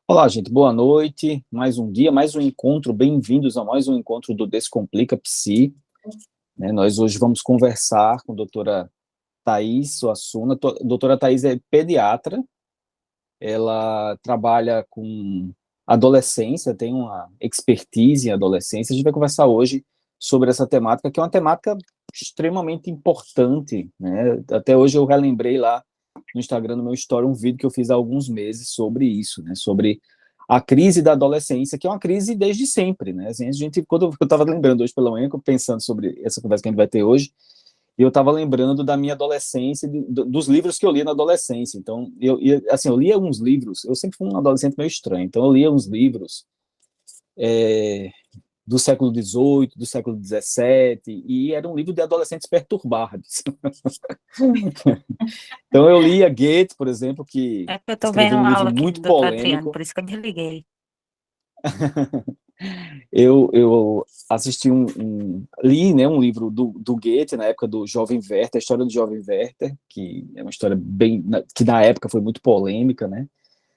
Olá, gente, boa noite. Mais um dia, mais um encontro. Bem-vindos a mais um encontro do Descomplica Psi. Nós hoje vamos conversar com a doutora Thais Suassuna. A doutora Thais é pediatra, ela trabalha com adolescência, tem uma expertise em adolescência. A gente vai conversar hoje sobre essa temática, que é uma temática extremamente importante, né? Até hoje eu relembrei lá no Instagram, no meu story, um vídeo que eu fiz há alguns meses sobre isso, né? Sobre a crise da adolescência, que é uma crise desde sempre, né? Assim, quando eu estava lembrando hoje pela manhã, pensando sobre essa conversa que a gente vai ter hoje, e eu estava lembrando da minha adolescência, dos livros que eu li na adolescência. Então, assim, eu lia uns livros, eu sempre fui um adolescente meio estranho, então eu lia uns livros do século XVIII, do século XVII, e era um livro de adolescentes perturbados. Então eu lia Goethe, por exemplo, que É que eu tô vendo escreveu um uma livro aula aqui muito do doutor Adriano, polêmico. por isso que eu desliguei. Eu assisti li, né, um livro do Goethe, na época do Jovem Werther, a história do Jovem Werther, que é uma história que na época foi muito polêmica, né?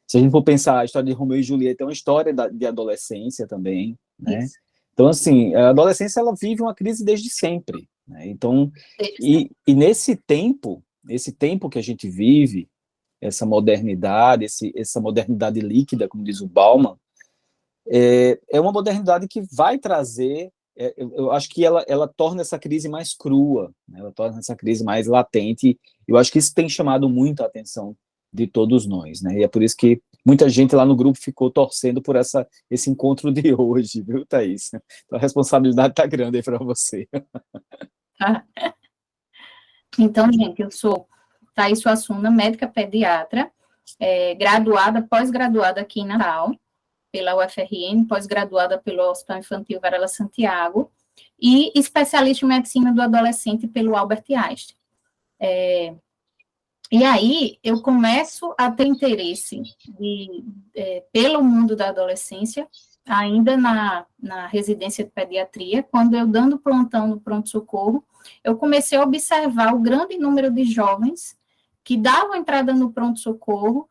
Se a gente for pensar, a história de Romeu e Julieta é uma história de adolescência também, né? Isso. Então, assim, a adolescência, ela vive uma crise desde sempre, né? Então, Desde sempre. e esse tempo que a gente vive, essa modernidade, essa modernidade líquida, como diz o Bauman, é uma modernidade que vai trazer, eu acho que ela torna essa crise mais crua, né? Ela torna essa crise mais latente. Eu acho que isso tem chamado muito a atenção de todos nós, né? E é por isso que muita gente lá no grupo ficou torcendo por esse encontro de hoje, viu, Thaís? Então a responsabilidade está grande aí para você. Tá? Então, gente, eu sou Thais Suassuna, médica pediatra, graduada, pós-graduada aqui em Natal, pela UFRN, pós-graduada pelo Hospital Infantil Varela Santiago, e especialista em medicina do adolescente pelo Albert Einstein. E aí, eu começo a ter interesse pelo mundo da adolescência, ainda na residência de pediatria, quando eu dando plantão no pronto-socorro, eu comecei a observar o grande número de jovens que davam entrada no pronto-socorro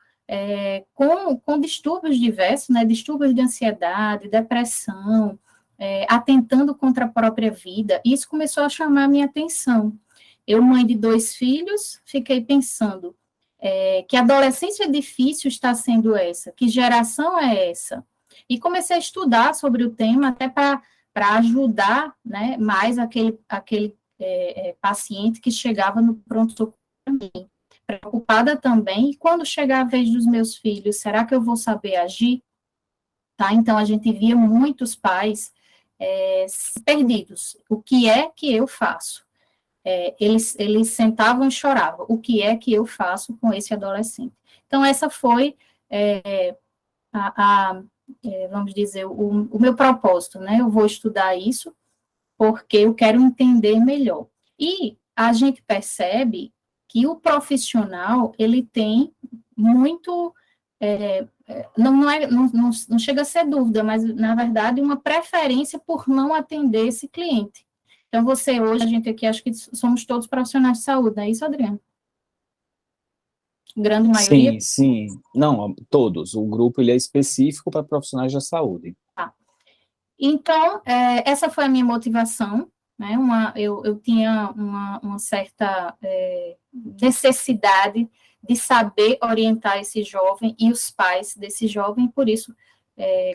com distúrbios diversos, né, distúrbios de ansiedade, depressão, atentando contra a própria vida. E isso começou a chamar a minha atenção. Eu, mãe de 2 filhos, fiquei pensando que adolescência difícil está sendo essa, que geração é essa? E comecei a estudar sobre o tema até para ajudar, né, mais aquele paciente que chegava no pronto-socorro para mim. Preocupada também, e quando chegar a vez dos meus filhos, será que eu vou saber agir? Tá? Então, a gente via muitos pais perdidos. O que é que eu faço? Eles sentavam e choravam. O que é que eu faço com esse adolescente? Então, essa foi, vamos dizer, o meu propósito, né? Eu vou estudar isso porque eu quero entender melhor. E a gente percebe que o profissional, ele tem muito, não chega a ser dúvida, mas, na verdade, uma preferência por não atender esse cliente. Então, hoje, a gente aqui, acho que somos todos profissionais de saúde, não é isso, Adriano? Grande maioria? Sim, sim. Não, todos. O grupo ele é específico para profissionais da saúde. Tá. Então, essa foi a minha motivação, né? Eu tinha uma certa necessidade de saber orientar esse jovem e os pais desse jovem, por isso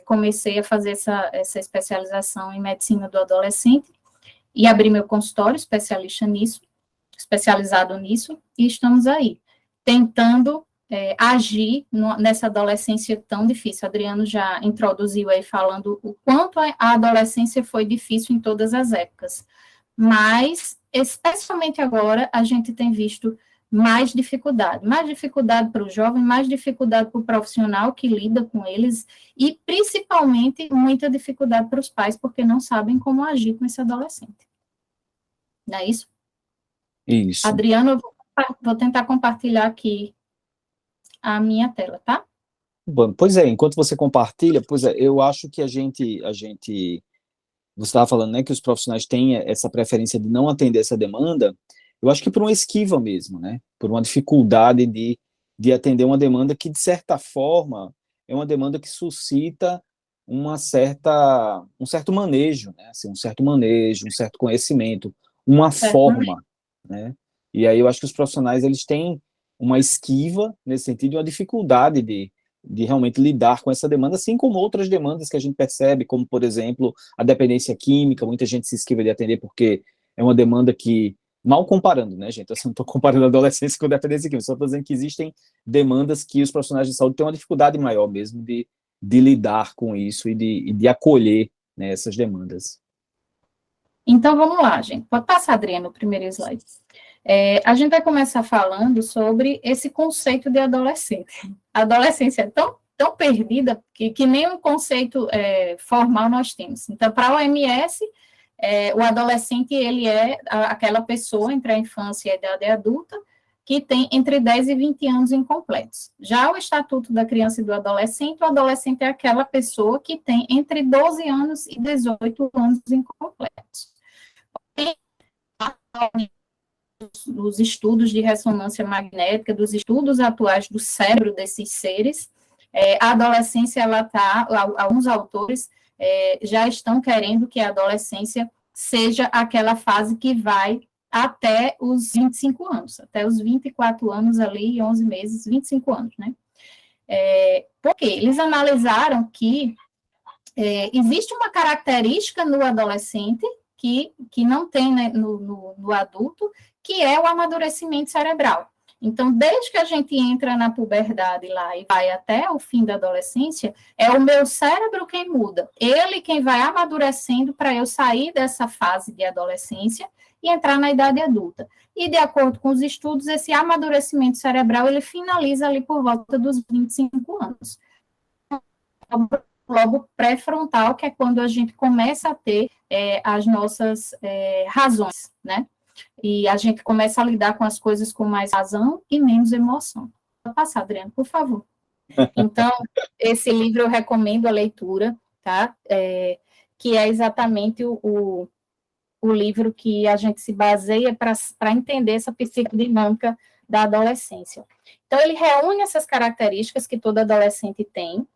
comecei a fazer essa especialização em medicina do adolescente e abri meu consultório especializado nisso, e estamos aí, tentando agir nessa adolescência tão difícil. Adriano já introduziu aí falando o quanto a adolescência foi difícil em todas as épocas, mas, especialmente agora, a gente tem visto mais dificuldade para o jovem, mais dificuldade para o profissional que lida com eles, e principalmente muita dificuldade para os pais, porque não sabem como agir com esse adolescente. Não é isso? Isso. Adriano, eu vou tentar compartilhar aqui a minha tela, tá? Bom, pois é, enquanto você compartilha, pois é, eu acho que você estava falando, né, que os profissionais têm essa preferência de não atender essa demanda, eu acho que por uma esquiva mesmo, né, por uma dificuldade de atender uma demanda que, de certa forma, é uma demanda que suscita um certo manejo, né? Assim, um certo manejo, um certo conhecimento, uma forma, né? E aí eu acho que os profissionais, eles têm uma esquiva nesse sentido, uma dificuldade de realmente lidar com essa demanda, assim como outras demandas que a gente percebe, como, por exemplo, a dependência química. Muita gente se esquiva de atender porque é uma demanda que, mal comparando, né, gente? Assim, não estou comparando a adolescência com a dependência química, só estou dizendo que existem demandas que os profissionais de saúde têm uma dificuldade maior mesmo de lidar com isso e de acolher, né, essas demandas. Então, vamos lá, gente. Pode passar, Adriana, o primeiro slide. A gente vai começar falando sobre esse conceito de adolescente. A adolescência é tão perdida que nem um conceito formal nós temos. Então, para a OMS, o adolescente, ele é aquela pessoa entre a infância e a idade adulta que tem entre 10 e 20 anos incompletos. Já o Estatuto da Criança e do Adolescente, o adolescente é aquela pessoa que tem entre 12 anos e 18 anos incompletos. Dos estudos de ressonância magnética, dos estudos atuais do cérebro desses seres, a adolescência, ela está, alguns autores já estão querendo que a adolescência seja aquela fase que vai até os 25 anos, até os 24 anos ali, 11 meses, 25 anos, né? Porque eles analisaram que existe uma característica no adolescente que não tem, né, no adulto, que é o amadurecimento cerebral. Então, desde que a gente entra na puberdade lá e vai até o fim da adolescência, é o meu cérebro quem muda. Ele quem vai amadurecendo para eu sair dessa fase de adolescência e entrar na idade adulta. E, de acordo com os estudos, esse amadurecimento cerebral, ele finaliza ali por volta dos 25 anos. Logo pré-frontal, que é quando a gente começa a ter as nossas razões, né? E a gente começa a lidar com as coisas com mais razão e menos emoção. Pode passar, Adriana, por favor. Então, esse livro eu recomendo a leitura, tá? Que é exatamente o livro que a gente se baseia para entender essa psicodinâmica da adolescência. Então, ele reúne essas características que todo adolescente tem.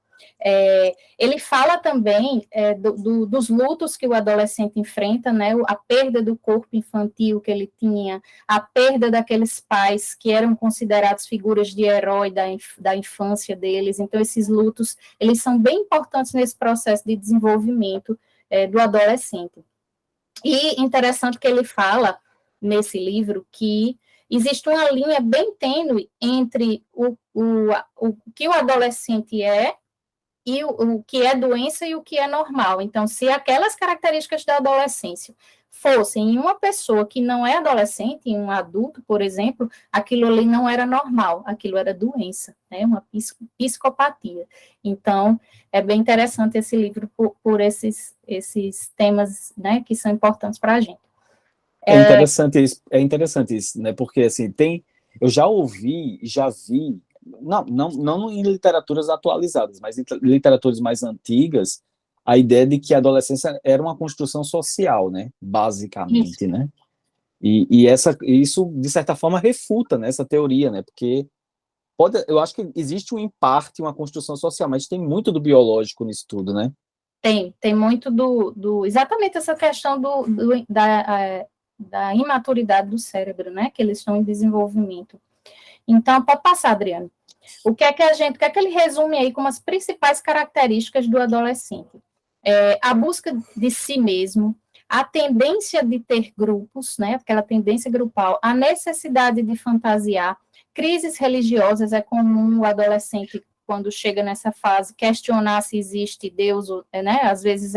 Ele fala também dos lutos que o adolescente enfrenta, né, a perda do corpo infantil que ele tinha, a perda daqueles pais que eram considerados figuras de herói da infância deles. Então, esses lutos, eles são bem importantes nesse processo de desenvolvimento do adolescente. E interessante que ele fala, nesse livro, que existe uma linha bem tênue entre o que o adolescente é e o que é doença e o que é normal. Então, se aquelas características da adolescência fossem em uma pessoa que não é adolescente, em um adulto, por exemplo, aquilo ali não era normal, aquilo era doença, né, uma psicopatia. Então, é bem interessante esse livro por esses temas, né, que são importantes para a gente. É interessante isso, né, porque, assim, eu já ouvi, já vi, não em literaturas atualizadas, mas em literaturas mais antigas, a ideia de que a adolescência era uma construção social, né, basicamente, isso. Né, e isso, de certa forma, refuta, né, essa teoria, né, porque eu acho que existe em parte uma construção social, mas tem muito do biológico nisso tudo, né? Tem muito exatamente essa questão da imaturidade do cérebro, né, que eles estão em desenvolvimento. Então, pode passar, Adriano. O que é que ele resume aí como as principais características do adolescente? A busca de si mesmo, a tendência de ter grupos, né, aquela tendência grupal, a necessidade de fantasiar, crises religiosas. É comum o adolescente, quando chega nessa fase, questionar se existe Deus, né, às vezes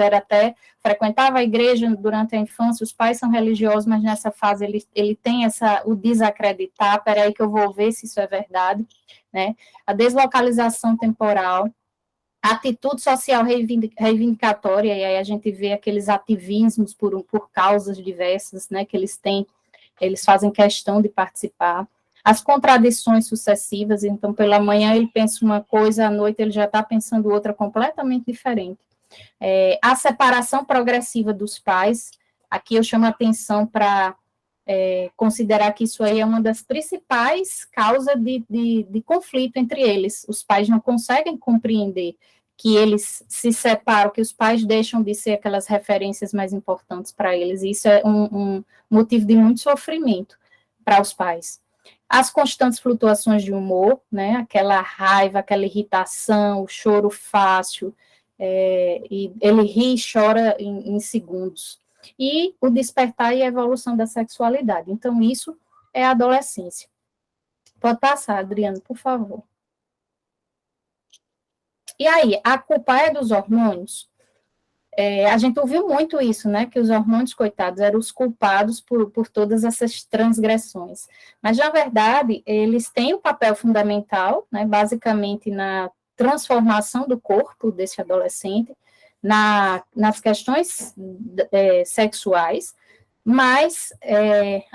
frequentava a igreja durante a infância, os pais são religiosos, mas nessa fase ele tem o desacreditar, peraí que eu vou ver se isso é verdade, né, a deslocalização temporal, a atitude social reivindicatória, e aí a gente vê aqueles ativismos por causas diversas, né, que eles fazem questão de participar, as contradições sucessivas. Então, pela manhã ele pensa uma coisa, à noite ele já está pensando outra completamente diferente. A separação progressiva dos pais, aqui eu chamo a atenção para considerar que isso aí é uma das principais causas de conflito entre eles. Os pais não conseguem compreender que eles se separam, que os pais deixam de ser aquelas referências mais importantes para eles, e isso é um motivo de muito sofrimento para os pais. As constantes flutuações de humor, né, aquela raiva, aquela irritação, o choro fácil, e ele ri e chora em segundos. E o despertar e a evolução da sexualidade. Então, isso é a adolescência. Pode passar, Adriano, por favor. E aí, a culpa é dos hormônios? A gente ouviu muito isso, né, que os hormônios, coitados, eram os culpados por todas essas transgressões. Mas, na verdade, eles têm um papel fundamental, né, basicamente na transformação do corpo desse adolescente, nas questões sexuais, mas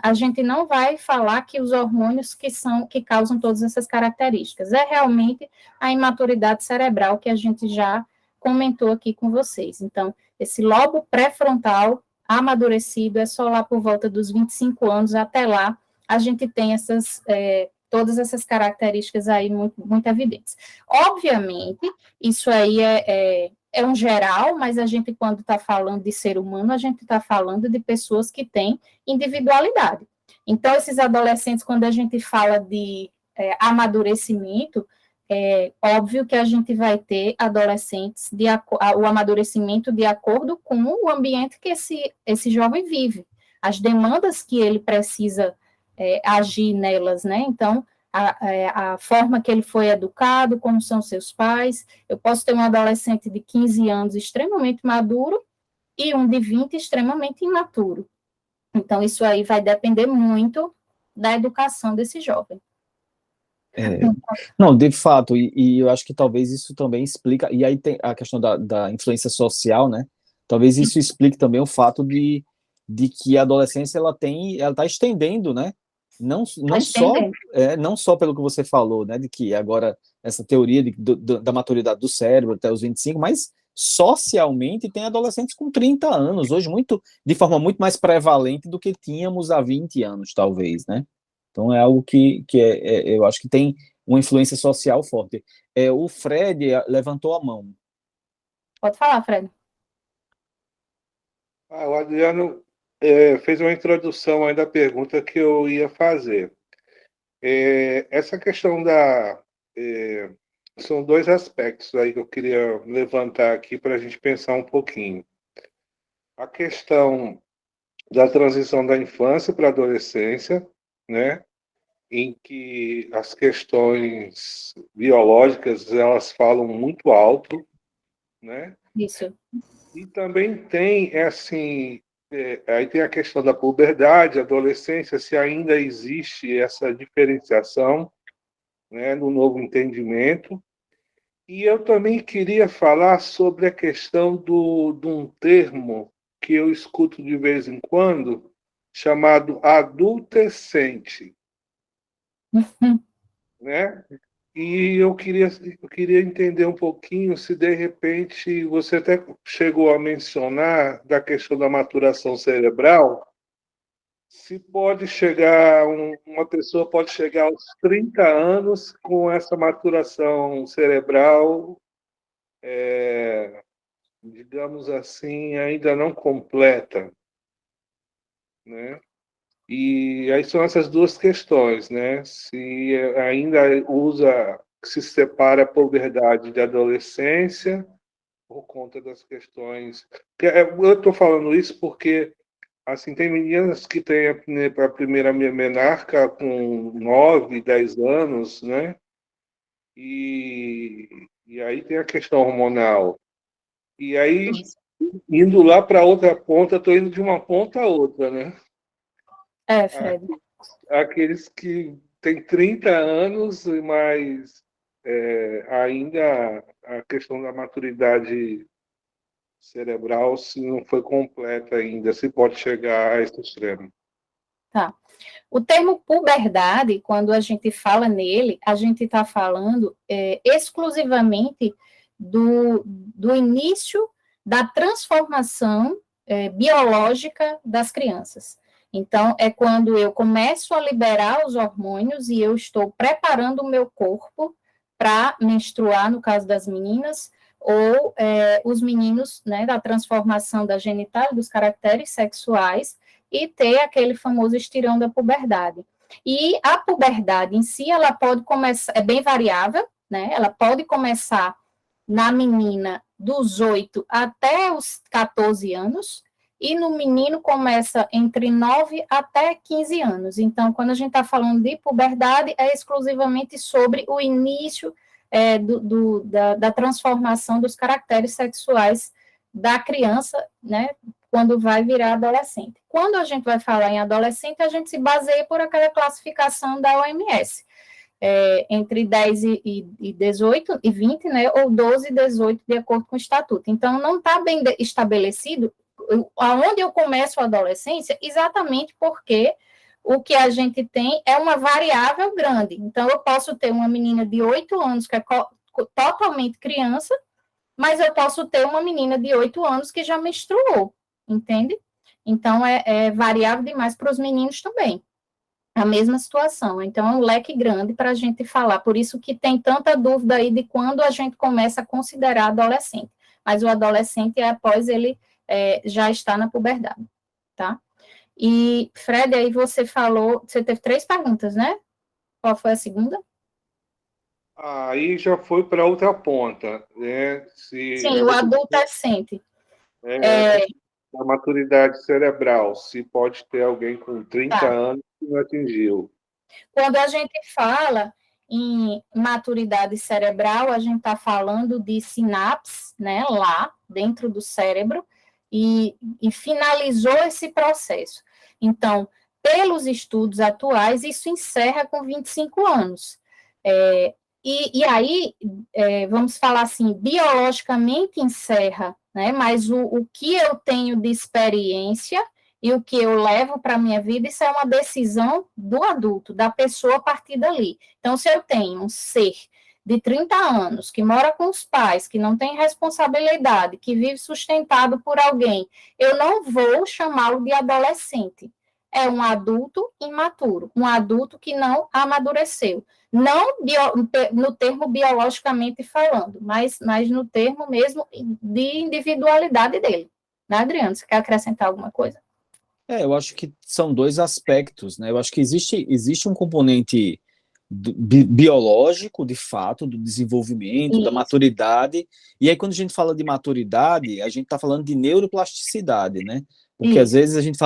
a gente não vai falar que os hormônios que causam todas essas características. É realmente a imaturidade cerebral que a gente já comentou aqui com vocês. Então, esse lobo pré-frontal amadurecido é só lá por volta dos 25 anos, até lá a gente tem todas essas características aí muito evidentes. Obviamente, isso aí é um geral, mas a gente, quando está falando de ser humano, a gente está falando de pessoas que têm individualidade. Então, esses adolescentes, quando a gente fala de amadurecimento, é óbvio que a gente vai ter adolescentes, o amadurecimento de acordo com o ambiente que esse jovem vive, as demandas que ele precisa agir nelas, né? Então, a forma que ele foi educado, como são seus pais. Eu posso ter um adolescente de 15 anos extremamente maduro e um de 20 extremamente imaturo. Então, isso aí vai depender muito da educação desse jovem. Não, de fato, e eu acho que talvez isso também explica, e aí tem a questão da influência social, né? Talvez isso explique também o fato de que a adolescência ela está estendendo, né? Não só pelo que você falou, né? De que agora essa teoria da maturidade do cérebro até os 25, mas socialmente tem adolescentes com 30 anos, hoje de forma muito mais prevalente do que tínhamos há 20 anos, talvez, né? Então é algo que eu acho que tem uma influência social forte. O Fred levantou a mão. Pode falar, Fred. O Adriano fez uma introdução aí da pergunta que eu ia fazer. Essa questão são dois aspectos aí que eu queria levantar aqui para a gente pensar um pouquinho. A questão da transição da infância para a adolescência, né? Em que as questões biológicas elas falam muito alto, né? Isso. E também tem, assim, aí tem a questão da puberdade, adolescência, se ainda existe essa diferenciação, né, no novo entendimento. E eu também queria falar sobre a questão de um termo que eu escuto de vez em quando, chamado adultescente. Né? E eu queria entender um pouquinho se, de repente, você até chegou a mencionar da questão da maturação cerebral, se pode chegar, uma pessoa pode chegar aos 30 anos com essa maturação cerebral, digamos assim, ainda não completa, né? E aí são essas duas questões, né? Se ainda se separa a puberdade de adolescência por conta das questões. Eu estou falando isso porque assim tem meninas que têm a primeira menarca com 9, 10 anos, né? E aí tem a questão hormonal. E aí, indo lá para outra ponta, estou indo de uma ponta a outra, né? Fred. Aqueles que têm 30 anos, mas ainda a questão da maturidade cerebral se não foi completa ainda, se pode chegar a esse extremo. Tá. O termo puberdade, quando a gente fala nele, a gente está falando exclusivamente do início da transformação biológica das crianças. Então, é quando eu começo a liberar os hormônios e eu estou preparando o meu corpo para menstruar, no caso das meninas, ou os meninos, né, da transformação da genitália, dos caracteres sexuais, e ter aquele famoso estirão da puberdade. E a puberdade em si, ela pode começar, é bem variável, né, ela pode começar na menina dos 8 até os 14 anos, e no menino começa entre 9 até 15 anos. Então, quando a gente está falando de puberdade, é exclusivamente sobre o início da transformação dos caracteres sexuais da criança, né, quando vai virar adolescente. Quando a gente vai falar em adolescente, a gente se baseia por aquela classificação da OMS, entre 10 e 18 e 20, né, ou 12 e 18, de acordo com o estatuto. Então, não está bem estabelecido aonde eu começo a adolescência, exatamente porque o que a gente tem é uma variável grande. Então, eu posso ter uma menina de 8 anos que é totalmente criança, mas eu posso ter uma menina de 8 anos que já menstruou, entende? Então, é variável demais para os meninos também. A mesma situação. Então, é um leque grande para a gente falar. Por isso que tem tanta dúvida aí de quando a gente começa a considerar adolescente. Mas o adolescente é após ele já está na puberdade, tá? E, Fred, aí você falou, você teve 3 perguntas, né? Qual foi a segunda? Aí já foi para outra ponta, né? Sim, o adolescente. A maturidade cerebral, se pode ter alguém com 30 anos que não atingiu. Quando a gente fala em maturidade cerebral, a gente está falando de sinapses, né, lá dentro do cérebro, e finalizou esse processo. Então, pelos estudos atuais, isso encerra com 25 anos. E aí, vamos falar assim, biologicamente encerra, né, mas o que eu tenho de experiência e o que eu levo para a minha vida, isso é uma decisão do adulto, da pessoa a partir dali. Então, se eu tenho um ser de 30 anos, que mora com os pais, que não tem responsabilidade, que vive sustentado por alguém, eu não vou chamá-lo de adolescente. É um adulto imaturo, um adulto que não amadureceu. Não no termo biologicamente falando, mas no termo mesmo de individualidade dele. Né, Adriano? Você quer acrescentar alguma coisa? Eu acho que são 2 aspectos, né? Eu acho que existe um componente biológico, de fato, do desenvolvimento, da maturidade, e aí quando a gente fala de maturidade, a gente está falando de neuroplasticidade, né? Porque às vezes a gente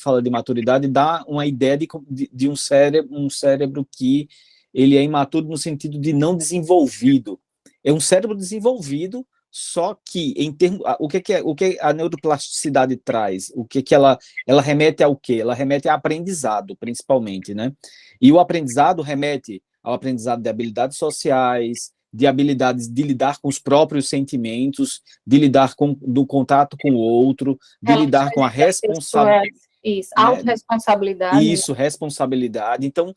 fala de maturidade e dá uma ideia de um cérebro que ele é imaturo no sentido de não desenvolvido. É um cérebro desenvolvido, só que em termos, o que a neuroplasticidade traz? O que ela remete ao quê? Ela remete a aprendizado, principalmente, né? E o aprendizado remete ao aprendizado de habilidades sociais, de habilidades de lidar com os próprios sentimentos, de lidar do contato com o outro, de lidar com a responsabilidade. Isso, autorresponsabilidade. Isso, responsabilidade. Então,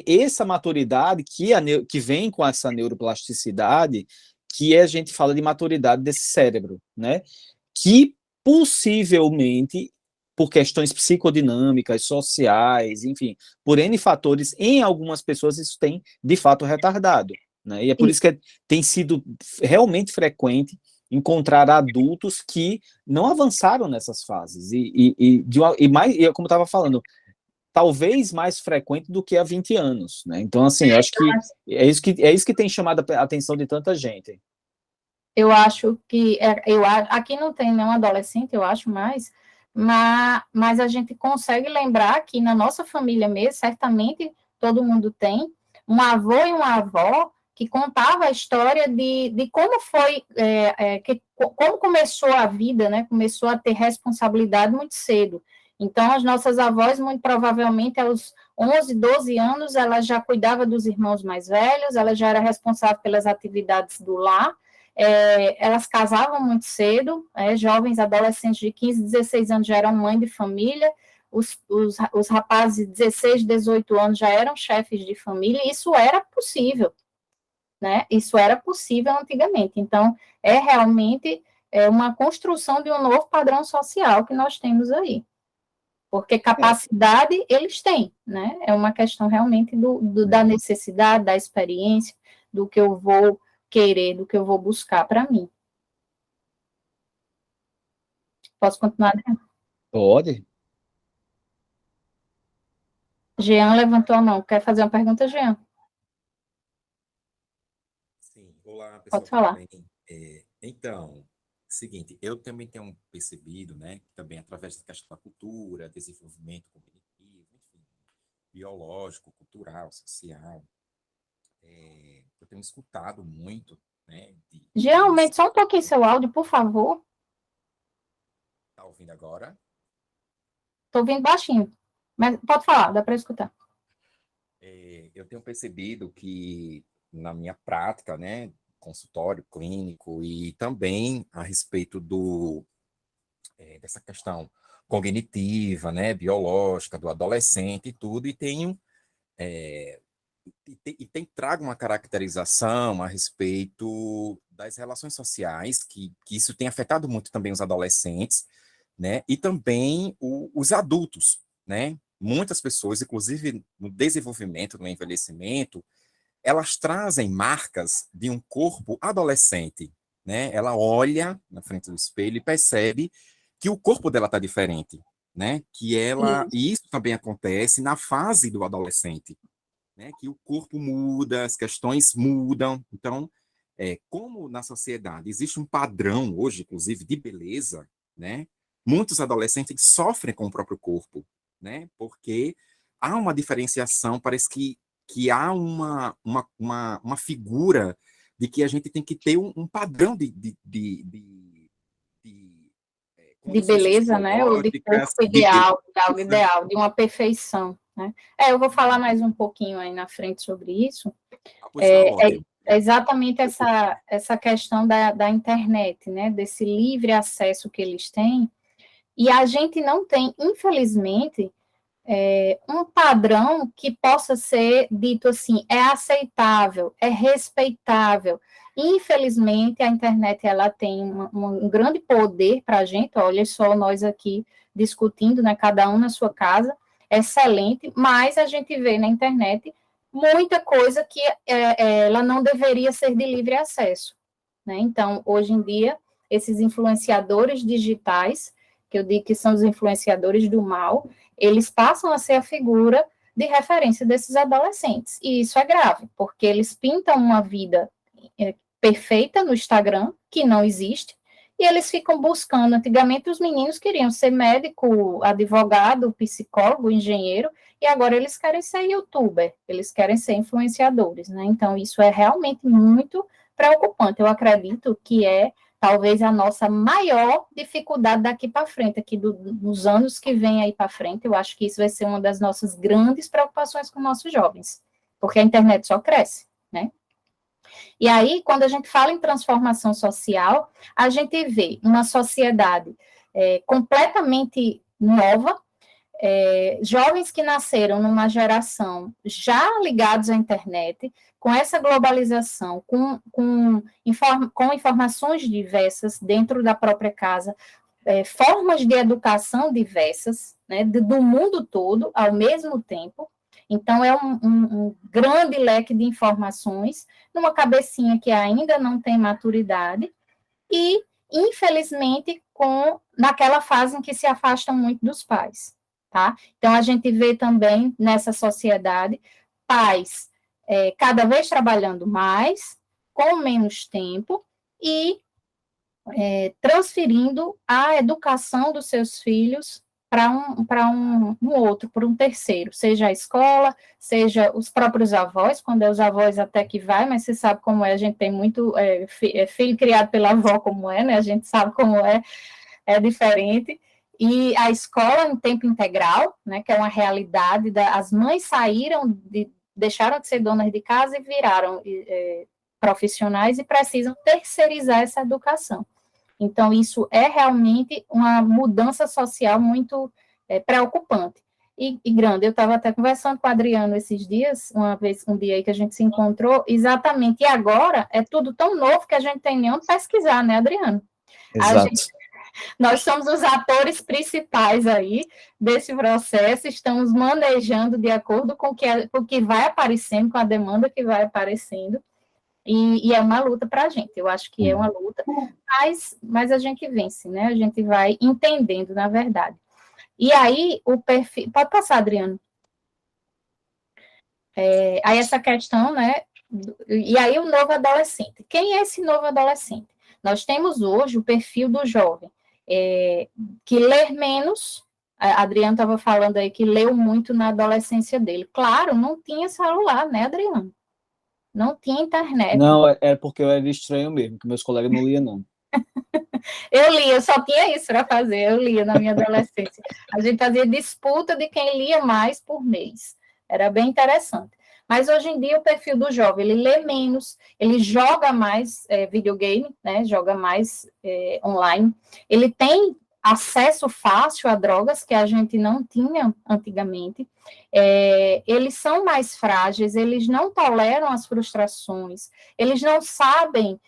essa maturidade que vem com essa neuroplasticidade que a gente fala de maturidade desse cérebro, né? Que possivelmente, por questões psicodinâmicas, sociais, enfim, por N fatores, em algumas pessoas isso tem, de fato, retardado, né? E é por isso que tem sido realmente frequente encontrar adultos que não avançaram nessas fases, e como eu estava falando, talvez mais frequente do que há 20 anos, né? Então, assim, eu acho que é isso que tem chamado a atenção de tanta gente. Eu acho que aqui não tem nenhum adolescente, eu acho mas a gente consegue lembrar que na nossa família mesmo, certamente todo mundo tem um avô e uma avó que contava a história de como foi, como começou a vida, né? Começou a ter responsabilidade muito cedo. Então, as nossas avós, muito provavelmente, aos 11, 12 anos, ela já cuidava dos irmãos mais velhos, ela já era responsável pelas atividades do lar, elas casavam muito cedo, jovens adolescentes de 15, 16 anos já eram mãe de família, os rapazes de 16, 18 anos já eram chefes de família, e isso era possível, né? Isso era possível antigamente. Então, realmente uma construção de um novo padrão social que nós temos aí. porque capacidade eles têm, né? É uma questão realmente da necessidade, da experiência, do que eu vou querer, do que eu vou buscar para mim. Posso continuar? Pode. Jean levantou a mão. Quer fazer uma pergunta, Jean? Sim, olá, pessoal, Pode falar. tudo bem? Então, seguinte, eu também tenho percebido, né, que também através da questão da cultura, desenvolvimento cognitivo, enfim, biológico, cultural, social, eu tenho escutado muito, né, Jean, aumente só um pouquinho seu áudio, por favor. Tá ouvindo agora? Estou ouvindo baixinho, mas pode falar, dá para escutar. Eu tenho percebido que na minha prática, né, consultório clínico e também a respeito dessa questão cognitiva, né, biológica, do adolescente e tudo, e tenho trago uma caracterização a respeito das relações sociais, que isso tem afetado muito também os adolescentes, né, e também os adultos, né. Muitas pessoas, inclusive no desenvolvimento, no envelhecimento, elas trazem marcas de um corpo adolescente, né? Ela olha na frente do espelho e percebe que o corpo dela está diferente, né? E isso também acontece na fase do adolescente, né? Que o corpo muda, as questões mudam. Então, como na sociedade existe um padrão hoje, inclusive, de beleza, né? Muitos adolescentes sofrem com o próprio corpo, né? Porque há uma diferenciação, parece que há uma figura de que a gente tem que ter um padrão de beleza, né? Ou de corpo ideal, de algo ideal, de uma perfeição, né? Eu vou falar mais um pouquinho aí na frente sobre isso. É exatamente essa questão da internet, né? Desse livre acesso que eles têm. E a gente não tem, infelizmente, um padrão que possa ser dito assim, é aceitável, é respeitável. Infelizmente, a internet ela tem um grande poder para a gente, olha só nós aqui discutindo, né, cada um na sua casa, excelente, mas a gente vê na internet muita coisa que ela não deveria ser de livre acesso, né? Então, hoje em dia, esses influenciadores digitais, que eu digo que são os influenciadores do mal, eles passam a ser a figura de referência desses adolescentes. E isso é grave, porque eles pintam uma vida perfeita no Instagram, que não existe, e eles ficam buscando. Antigamente, os meninos queriam ser médico, advogado, psicólogo, engenheiro, e agora eles querem ser youtuber, eles querem ser influenciadores, né? Então, isso é realmente muito preocupante. Eu acredito que talvez a nossa maior dificuldade daqui para frente, aqui nos anos que vem aí para frente, eu acho que isso vai ser uma das nossas grandes preocupações com nossos jovens, porque a internet só cresce, né? E aí, quando a gente fala em transformação social, a gente vê uma sociedade completamente nova, jovens que nasceram numa geração já ligados à internet, com essa globalização, com informações diversas dentro da própria casa, formas de educação diversas, né, do mundo todo, ao mesmo tempo. Então, é um grande leque de informações, numa cabecinha que ainda não tem maturidade, e, infelizmente, naquela fase em que se afastam muito dos pais. Tá? Então, a gente vê também nessa sociedade pais cada vez trabalhando mais, com menos tempo, e transferindo a educação dos seus filhos para um outro, para um terceiro, seja a escola, seja os próprios avós, quando é os avós até que vai, mas você sabe como é, a gente tem muito filho criado pela avó como né? A gente sabe como é diferente. E a escola em tempo integral, né, que é uma realidade, as mães deixaram de ser donas de casa e viraram profissionais e precisam terceirizar essa educação. Então, isso é realmente uma mudança social muito preocupante e grande. Eu estava até conversando com o Adriano esses dias, um dia aí que a gente se encontrou, exatamente, e agora é tudo tão novo que a gente tem nem onde pesquisar, né, Adriano? Exato. Nós somos os atores principais aí desse processo, estamos manejando de acordo com o que vai aparecendo, com a demanda que vai aparecendo, e é uma luta para a gente. Eu acho que é uma luta, mas a gente vence, né? A gente vai entendendo, na verdade. E aí, o perfil... Pode passar, Adriano. Aí essa questão, né? E aí o novo adolescente. Quem é esse novo adolescente? Nós temos hoje o perfil do jovem, que lê menos. A Adriano estava falando aí que leu muito na adolescência dele. Claro, não tinha celular, né, Adriano? Não tinha internet. Não, é porque eu era estranho mesmo, que meus colegas não liam, não. Eu lia, eu só tinha isso para fazer, eu lia na minha adolescência. A gente fazia disputa de quem lia mais por mês. Era bem interessante. Mas hoje em dia o perfil do jovem, ele lê menos, ele joga mais videogame, né? Joga mais online. Ele tem acesso fácil a drogas que a gente não tinha antigamente. Eles são mais frágeis, eles não toleram as frustrações, eles não sabem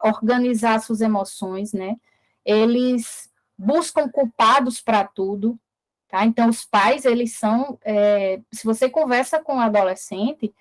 organizar suas emoções, né? Eles buscam culpados para tudo, tá? Então, os pais, eles são... se você conversa com um adolescente,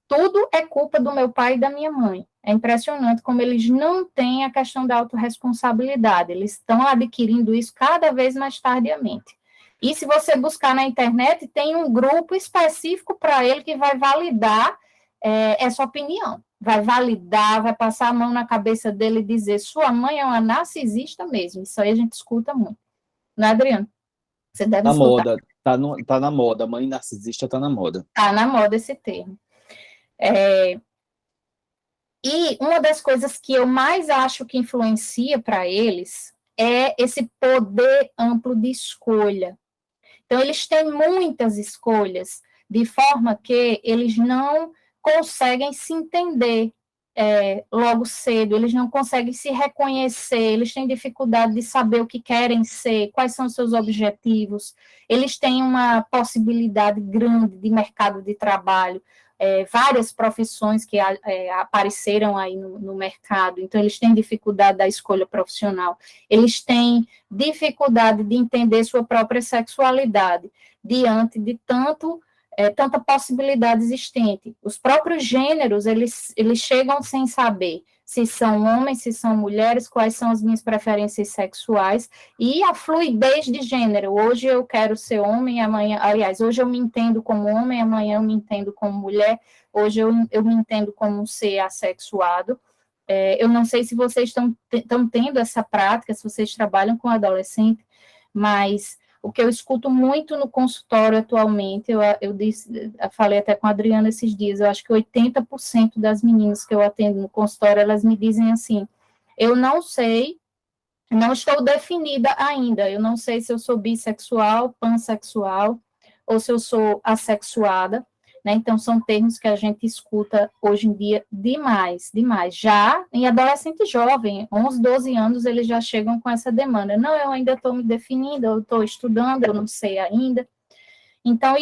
tudo é culpa do meu pai e da minha mãe. É impressionante como eles não têm a questão da autorresponsabilidade. Eles estão adquirindo isso cada vez mais tardiamente. E se você buscar na internet, tem um grupo específico para ele que vai validar essa opinião. Vai validar, vai passar a mão na cabeça dele e dizer, sua mãe é uma narcisista mesmo. Isso aí a gente escuta muito. Não é, Adriano? Você deve escutar. Moda, tá na moda, mãe narcisista tá na moda. Tá na moda esse termo. E uma das coisas que eu mais acho que influencia para eles é esse poder amplo de escolha. Então, eles têm muitas escolhas, de forma que eles não conseguem se entender logo cedo, eles não conseguem se reconhecer, eles têm dificuldade de saber o que querem ser, quais são os seus objetivos, eles têm uma possibilidade grande de mercado de trabalho, várias profissões que apareceram aí no mercado, então eles têm dificuldade da escolha profissional, eles têm dificuldade de entender sua própria sexualidade, diante de tanta possibilidade existente. Os próprios gêneros, eles chegam sem saber se são homens, se são mulheres, quais são as minhas preferências sexuais, e a fluidez de gênero. Hoje eu quero ser homem, amanhã, aliás, hoje eu me entendo como homem, amanhã eu me entendo como mulher, hoje eu me entendo como um ser assexuado. Eu não sei se vocês estão tendo essa prática, se vocês trabalham com adolescente, mas o que eu escuto muito no consultório atualmente, eu falei até com a Adriana esses dias, eu acho que 80% das meninas que eu atendo no consultório, elas me dizem assim, eu não sei, não estou definida ainda, eu não sei se eu sou bissexual, pansexual, ou se eu sou assexuada, né? Então, são termos que a gente escuta hoje em dia demais. Já em adolescente jovem, 11, 12 anos, eles já chegam com essa demanda. Não, eu ainda estou me definindo, eu estou estudando, eu não sei ainda. Então,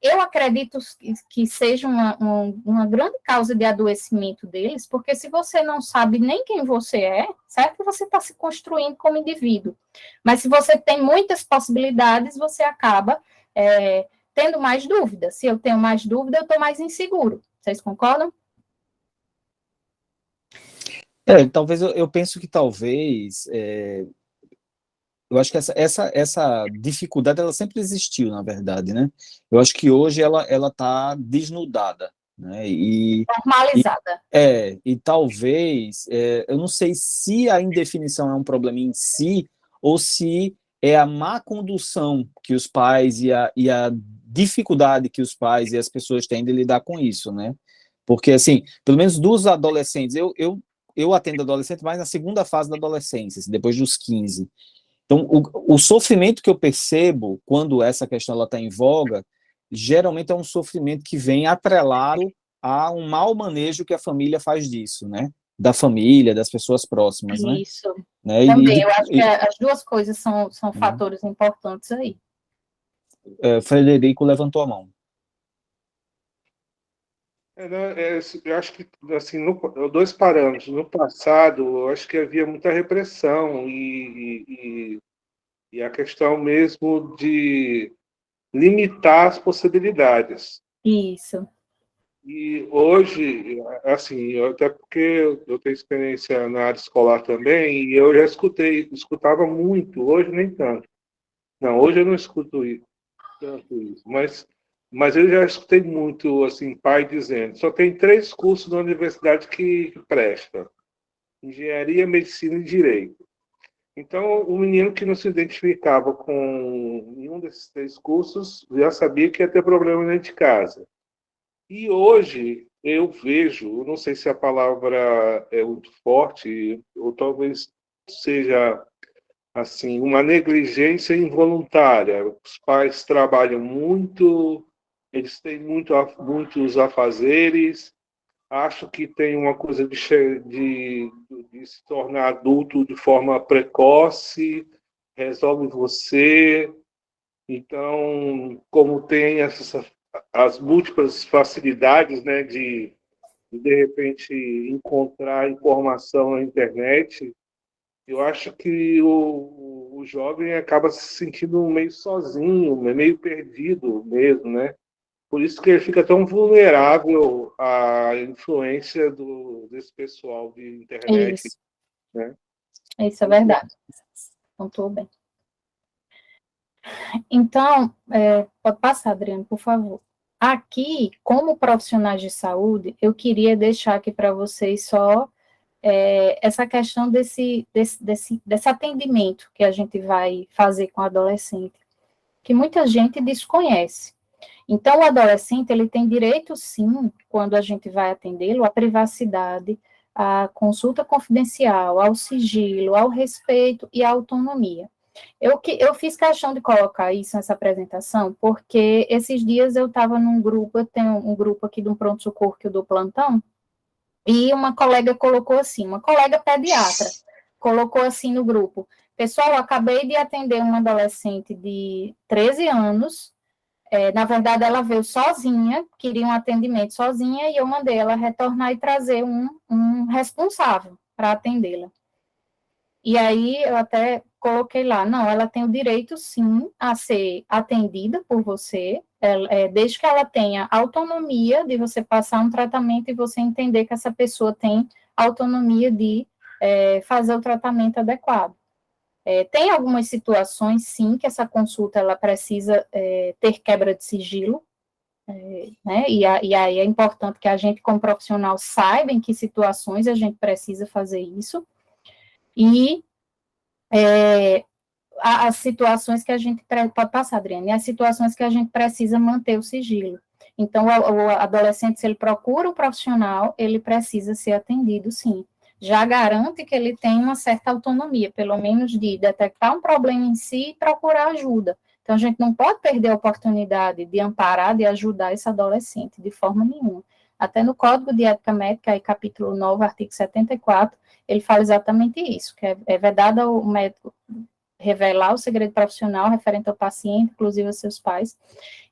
eu acredito que seja uma grande causa de adoecimento deles, porque se você não sabe nem quem você é, certo que você está se construindo como indivíduo. Mas se você tem muitas possibilidades, você acaba tendo mais dúvida. Se eu tenho mais dúvida, eu estou mais inseguro. Vocês concordam? Talvez eu penso que talvez eu acho que essa dificuldade ela sempre existiu, na verdade, né? Eu acho que hoje ela está desnudada, né? Normalizada. E talvez eu não sei se a indefinição é um problema em si ou se é a má condução que os pais e a dificuldade que os pais e as pessoas têm de lidar com isso, né? Porque, assim, pelo menos dos adolescentes, eu atendo adolescente mais na segunda fase da adolescência, assim, depois dos 15. Então, o sofrimento que eu percebo quando essa questão está em voga, geralmente é um sofrimento que vem atrelado a um mau manejo que a família faz disso, né? Da família, das pessoas próximas, né? Isso. Né? Também, eu acho que as duas coisas são fatores importantes aí. Frederico levantou a mão. Eu acho que, assim, dois parâmetros. No passado, eu acho que havia muita repressão e a questão mesmo de limitar as possibilidades. Isso. E hoje, assim, até porque eu tenho experiência na área escolar também, e eu já escutava muito, hoje nem tanto. Não, hoje eu não escuto tanto isso, mas eu já escutei muito, assim, pai dizendo, só tem 3 cursos na universidade que presta: engenharia, medicina e direito. Então, o menino que não se identificava com nenhum desses 3 cursos já sabia que ia ter problema dentro de casa. E hoje eu vejo, eu não sei se a palavra é muito forte, ou talvez seja assim, uma negligência involuntária. Os pais trabalham muito, eles têm muitos afazeres, acho que tem uma coisa de se tornar adulto de forma precoce, resolve você. Então, como tem as múltiplas facilidades, né, de repente encontrar informação na internet, eu acho que o jovem acaba se sentindo meio sozinho, meio perdido mesmo, né? Por isso que ele fica tão vulnerável à influência desse pessoal de internet, Isso. né? Isso é verdade. Pontuou bem. Então, pode passar, Adriano, por favor. Aqui, como profissionais de saúde, eu queria deixar aqui para vocês só essa questão desse atendimento que a gente vai fazer com o adolescente, que muita gente desconhece. Então, o adolescente, ele tem direito, sim, quando a gente vai atendê-lo, à privacidade, à consulta confidencial, ao sigilo, ao respeito e à autonomia. Eu fiz questão de colocar isso nessa apresentação, porque esses dias eu estava num grupo, eu tenho um grupo aqui de um pronto-socorro que eu dou plantão, e uma colega colocou assim, uma colega pediatra, colocou assim no grupo: pessoal, eu acabei de atender uma adolescente de 13 anos, na verdade ela veio sozinha, queria um atendimento sozinha, e eu mandei ela retornar e trazer um responsável para atendê-la. E aí eu até coloquei lá, não, ela tem o direito, sim, a ser atendida por você, desde que ela tenha autonomia de você passar um tratamento e você entender que essa pessoa tem autonomia de fazer o tratamento adequado. Tem algumas situações, sim, que essa consulta ela precisa ter quebra de sigilo, né? E aí é importante que a gente, como profissional, saiba em que situações a gente precisa fazer isso. E as situações que a gente pode passar, Adriane, as situações que a gente precisa manter o sigilo. Então, o adolescente, se ele procura um profissional, ele precisa ser atendido, sim. Já garante que ele tem uma certa autonomia, pelo menos de detectar um problema em si e procurar ajuda. Então, a gente não pode perder a oportunidade de amparar, de ajudar esse adolescente, de forma nenhuma. Até no Código de Ética Médica, aí, capítulo 9, artigo 74, ele fala exatamente isso, que é vedado ao médico revelar o segredo profissional referente ao paciente, inclusive aos seus pais.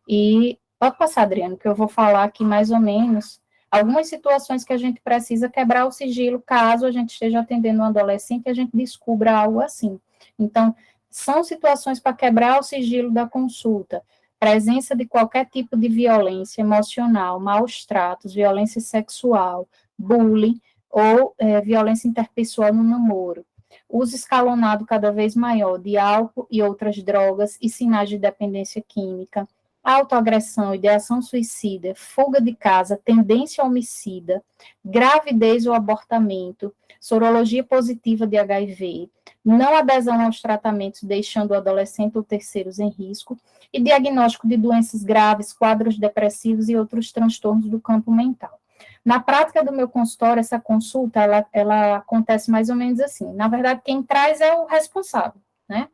E pode passar, Adriano, que eu vou falar aqui mais ou menos algumas situações que a gente precisa quebrar o sigilo, caso a gente esteja atendendo um adolescente e a gente descubra algo assim. Então, são situações para quebrar o sigilo da consulta: presença de qualquer tipo de violência emocional, maus tratos, violência sexual, bullying ou violência interpessoal no namoro, uso escalonado cada vez maior de álcool e outras drogas e sinais de dependência química, autoagressão, ideação suicida, fuga de casa, tendência homicida, gravidez ou abortamento, sorologia positiva de HIV, não adesão aos tratamentos deixando o adolescente ou terceiros em risco, e diagnóstico de doenças graves, quadros depressivos e outros transtornos do campo mental. Na prática do meu consultório, essa consulta, ela acontece mais ou menos assim. Na verdade, quem traz é o responsável, né?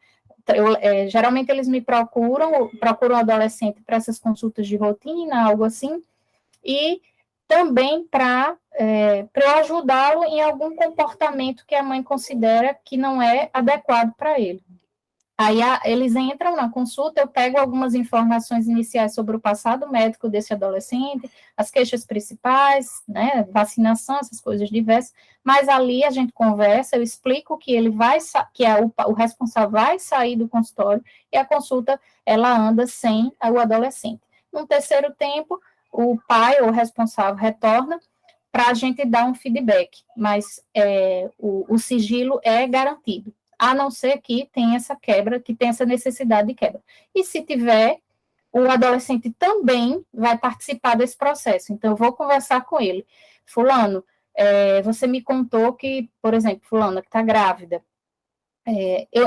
Geralmente eles me procuram o adolescente para essas consultas de rotina, algo assim, e também para eu ajudá-lo em algum comportamento que a mãe considera que não é adequado para ele. Aí eles entram na consulta, eu pego algumas informações iniciais sobre o passado médico desse adolescente, as queixas principais, né, vacinação, essas coisas diversas, mas ali a gente conversa, eu explico que ele vai, que o responsável vai sair do consultório e a consulta, ela anda sem o adolescente. No terceiro tempo, o pai ou o responsável retorna para a gente dar um feedback, mas o sigilo é garantido, a não ser que tenha essa quebra, que tenha essa necessidade de quebra. E se tiver, o adolescente também vai participar desse processo. Então, eu vou conversar com ele. Fulano, você me contou que, por exemplo, fulana que está grávida,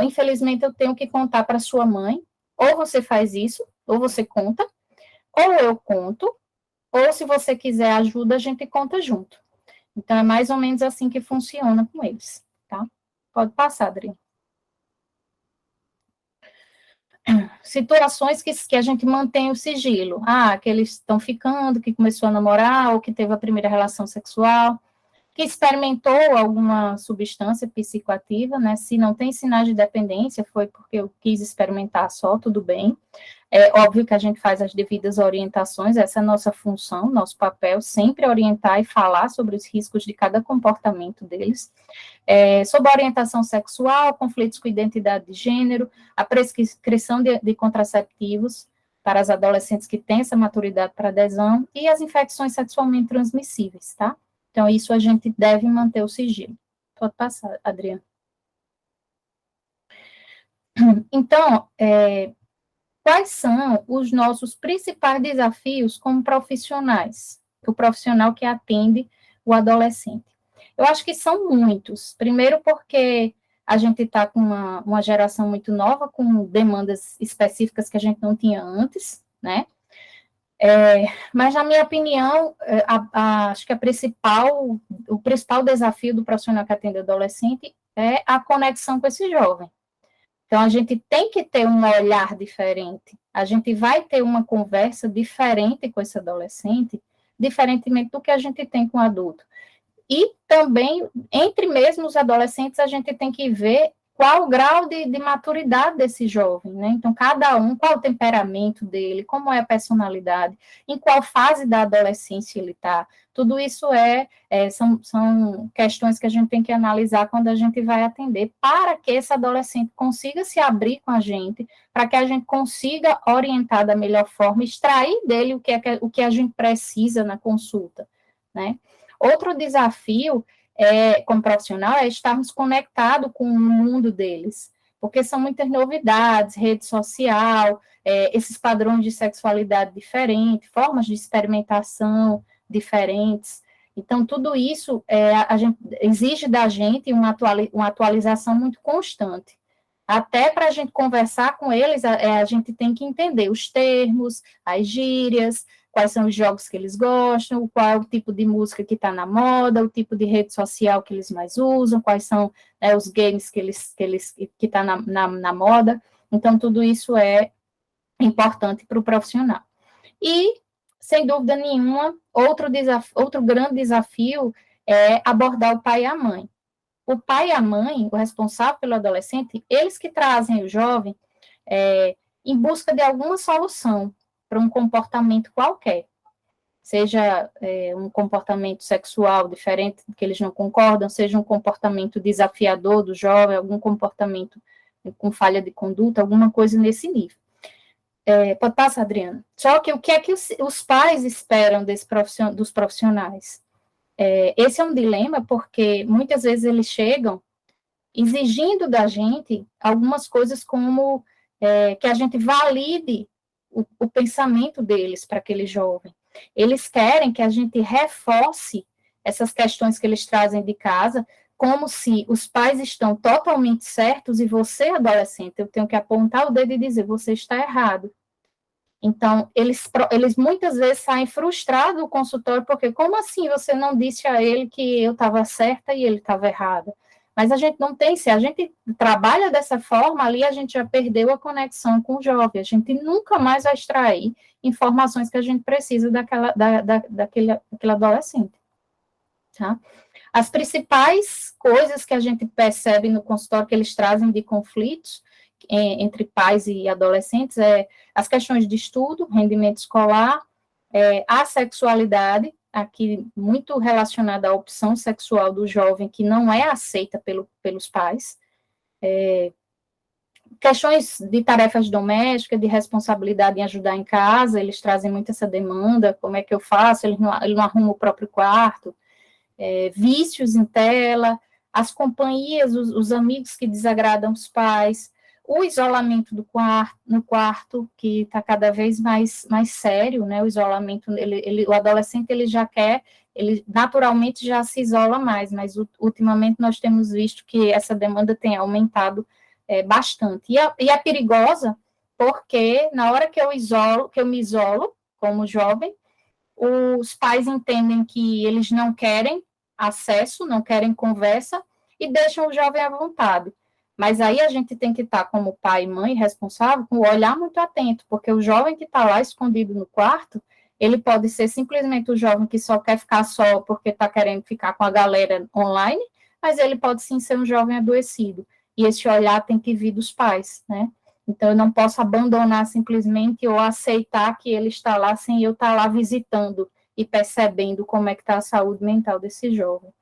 infelizmente, eu tenho que contar para sua mãe, ou você faz isso, ou você conta, ou eu conto, ou se você quiser ajuda, a gente conta junto. Então, é mais ou menos assim que funciona com eles, tá? Pode passar, Adri. Situações que a gente mantém o sigilo. Que eles estão ficando, que começou a namorar, ou que teve a primeira relação sexual, que experimentou alguma substância psicoativa, né? Se não tem sinais de dependência, foi porque eu quis experimentar só, tudo bem. É óbvio que a gente faz as devidas orientações, essa é a nossa função, nosso papel, sempre orientar e falar sobre os riscos de cada comportamento deles. Sobre a orientação sexual, conflitos com identidade de gênero, a prescrição de contraceptivos para as adolescentes que têm essa maturidade para adesão, e as infecções sexualmente transmissíveis, tá? Então, isso a gente deve manter o sigilo. Pode passar, Adriana. Então, quais são os nossos principais desafios como profissionais? O profissional que atende o adolescente. Eu acho que são muitos. Primeiro porque a gente está com uma geração muito nova, com demandas específicas que a gente não tinha antes, né? Mas, na minha opinião, acho que o principal desafio do profissional que atende adolescente é a conexão com esse jovem. Então, a gente tem que ter um olhar diferente, a gente vai ter uma conversa diferente com esse adolescente, diferentemente do que a gente tem com o adulto. E também, entre mesmo os adolescentes, a gente tem que ver qual o grau de maturidade desse jovem, né? Então, cada um, qual o temperamento dele, como é a personalidade, em qual fase da adolescência ele está. Tudo isso são questões que a gente tem que analisar quando a gente vai atender, para que esse adolescente consiga se abrir com a gente, para que a gente consiga orientar da melhor forma, extrair dele o que a gente precisa na consulta, né? Outro desafio como profissional é estarmos conectados com o mundo deles, porque são muitas novidades, rede social, esses padrões de sexualidade diferentes, formas de experimentação diferentes. Então, tudo isso a gente exige da gente uma atualização muito constante. Até para a gente conversar com eles, a gente tem que entender os termos, as gírias, quais são os jogos que eles gostam, qual é o tipo de música que está na moda, o tipo de rede social que eles mais usam, quais são os games que está na moda. Então, tudo isso é importante para o profissional. E, sem dúvida nenhuma, outro grande desafio é abordar o pai e a mãe. O pai e a mãe, o responsável pelo adolescente, eles que trazem o jovem em busca de alguma solução para um comportamento qualquer, seja um comportamento sexual diferente que eles não concordam, seja um comportamento desafiador do jovem, algum comportamento com falha de conduta, alguma coisa nesse nível. Pode passar, Adriana. Só que o que é que os pais esperam dos profissionais? Esse é um dilema, porque muitas vezes eles chegam exigindo da gente algumas coisas como que a gente valide o pensamento deles para aquele jovem. Eles querem que a gente reforce essas questões que eles trazem de casa, como se os pais estão totalmente certos e você, adolescente, eu tenho que apontar o dedo e dizer, você está errado. Então, eles muitas vezes saem frustrados do consultório, porque como assim você não disse a ele que eu estava certa e ele estava errado? Mas a gente não tem, se a gente trabalha dessa forma, ali a gente já perdeu a conexão com o jovem, a gente nunca mais vai extrair informações que a gente precisa daquele adolescente, tá? As principais coisas que a gente percebe no consultório que eles trazem de conflitos entre pais e adolescentes é as questões de estudo, rendimento escolar, a sexualidade, aqui muito relacionada à opção sexual do jovem, que não é aceita pelos pais, questões de tarefas domésticas, de responsabilidade em ajudar em casa, eles trazem muito essa demanda, como é que eu faço, ele não arruma o próprio quarto, vícios em tela, as companhias, os amigos que desagradam os pais, o isolamento no quarto, que está cada vez mais sério, né, o isolamento, o adolescente, ele já quer, ele naturalmente já se isola mais, mas ultimamente nós temos visto que essa demanda tem aumentado bastante, e é perigosa, porque na hora que eu me isolo, como jovem, os pais entendem que eles não querem acesso, não querem conversa, e deixam o jovem à vontade. Mas aí a gente tem que estar, como pai e mãe responsável, com o olhar muito atento, porque o jovem que está lá escondido no quarto, ele pode ser simplesmente o jovem que só quer ficar só porque está querendo ficar com a galera online, mas ele pode sim ser um jovem adoecido. E esse olhar tem que vir dos pais, né? Então, eu não posso abandonar simplesmente ou aceitar que ele está lá sem eu estar lá visitando e percebendo como é que está a saúde mental desse jovem.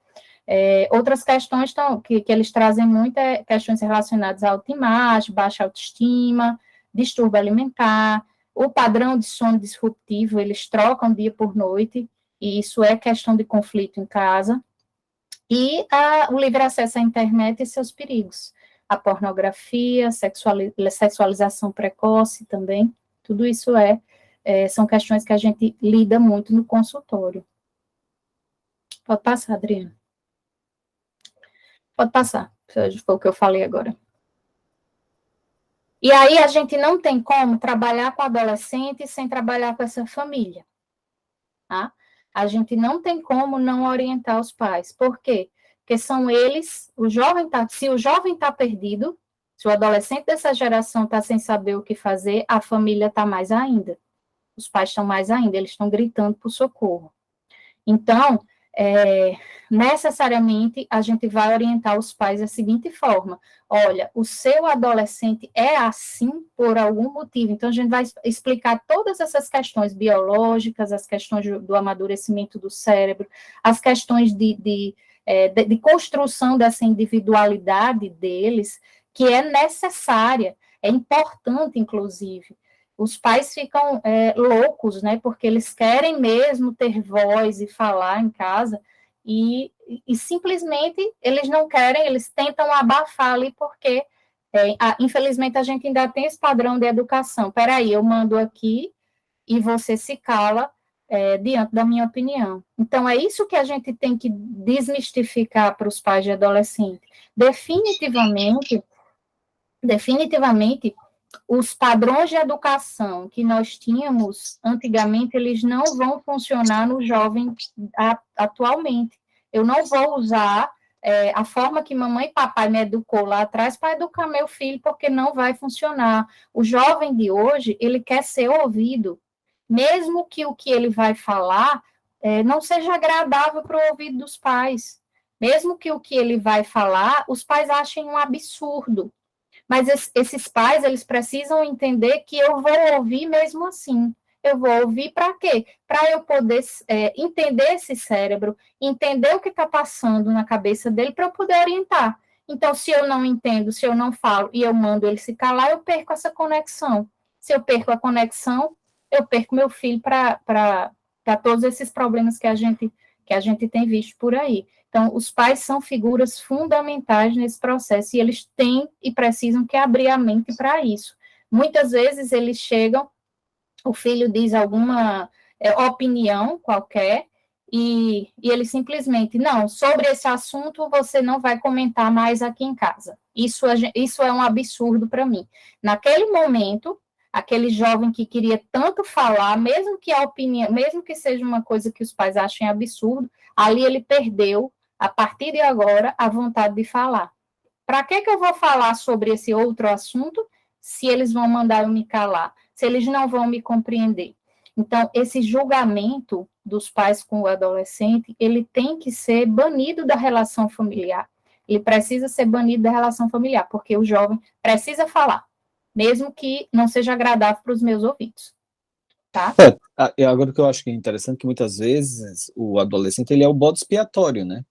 Outras questões que eles trazem muito questões relacionadas à autoimagem, baixa autoestima, distúrbio alimentar, o padrão de sono disruptivo, eles trocam dia por noite, e isso é questão de conflito em casa, e o livre acesso à internet e seus perigos. A pornografia, sexualização precoce também, tudo isso são questões que a gente lida muito no consultório. Pode passar, Adriana. Pode passar, foi o que eu falei agora. E aí a gente não tem como trabalhar com adolescente sem trabalhar com essa família, tá? A gente não tem como não orientar os pais. Por quê? Porque são eles, se o jovem está perdido, se o adolescente dessa geração está sem saber o que fazer, a família está mais ainda. Os pais estão mais ainda, eles estão gritando por socorro. Então, necessariamente, a gente vai orientar os pais da seguinte forma: olha, o seu adolescente é assim por algum motivo. Então, a gente vai explicar todas essas questões biológicas, as questões do amadurecimento do cérebro, as questões de construção dessa individualidade deles, que é necessária, é importante, inclusive. Os pais ficam loucos, né, porque eles querem mesmo ter voz e falar em casa, e simplesmente eles não querem, eles tentam abafar ali, porque, infelizmente, a gente ainda tem esse padrão de educação. Peraí, eu mando aqui e você se cala diante da minha opinião. Então, é isso que a gente tem que desmistificar para os pais de adolescente. Definitivamente, os padrões de educação que nós tínhamos antigamente, eles não vão funcionar no jovem atualmente. Eu não vou usar a forma que mamãe e papai me educou lá atrás para educar meu filho, porque não vai funcionar. O jovem de hoje, ele quer ser ouvido, mesmo que o que ele vai falar não seja agradável para o ouvido dos pais. Mesmo que o que ele vai falar, os pais achem um absurdo. Mas esses pais, eles precisam entender que eu vou ouvir mesmo assim. Eu vou ouvir para quê? Para eu poder entender esse cérebro, entender o que está passando na cabeça dele, para eu poder orientar. Então, se eu não entendo, se eu não falo e eu mando ele se calar, eu perco essa conexão. Se eu perco a conexão, eu perco meu filho para todos esses problemas que a gente tem visto por aí. Então, os pais são figuras fundamentais nesse processo, e eles têm e precisam que abrir a mente para isso. Muitas vezes eles chegam, o filho diz alguma opinião qualquer, e ele simplesmente, não, sobre esse assunto você não vai comentar mais aqui em casa. Isso é um absurdo para mim. Naquele momento, aquele jovem que queria tanto falar, mesmo que a opinião, mesmo que seja uma coisa que os pais achem absurdo, ali ele perdeu, a partir de agora, a vontade de falar. Para que eu vou falar sobre esse outro assunto se eles vão mandar eu me calar, se eles não vão me compreender? Então, esse julgamento dos pais com o adolescente, ele tem que ser banido da relação familiar. Ele precisa ser banido da relação familiar, porque o jovem precisa falar. mesmo que não seja agradável para os meus ouvidos, tá? Agora o que eu acho que é interessante é que muitas vezes o adolescente ele é o bode expiatório, né?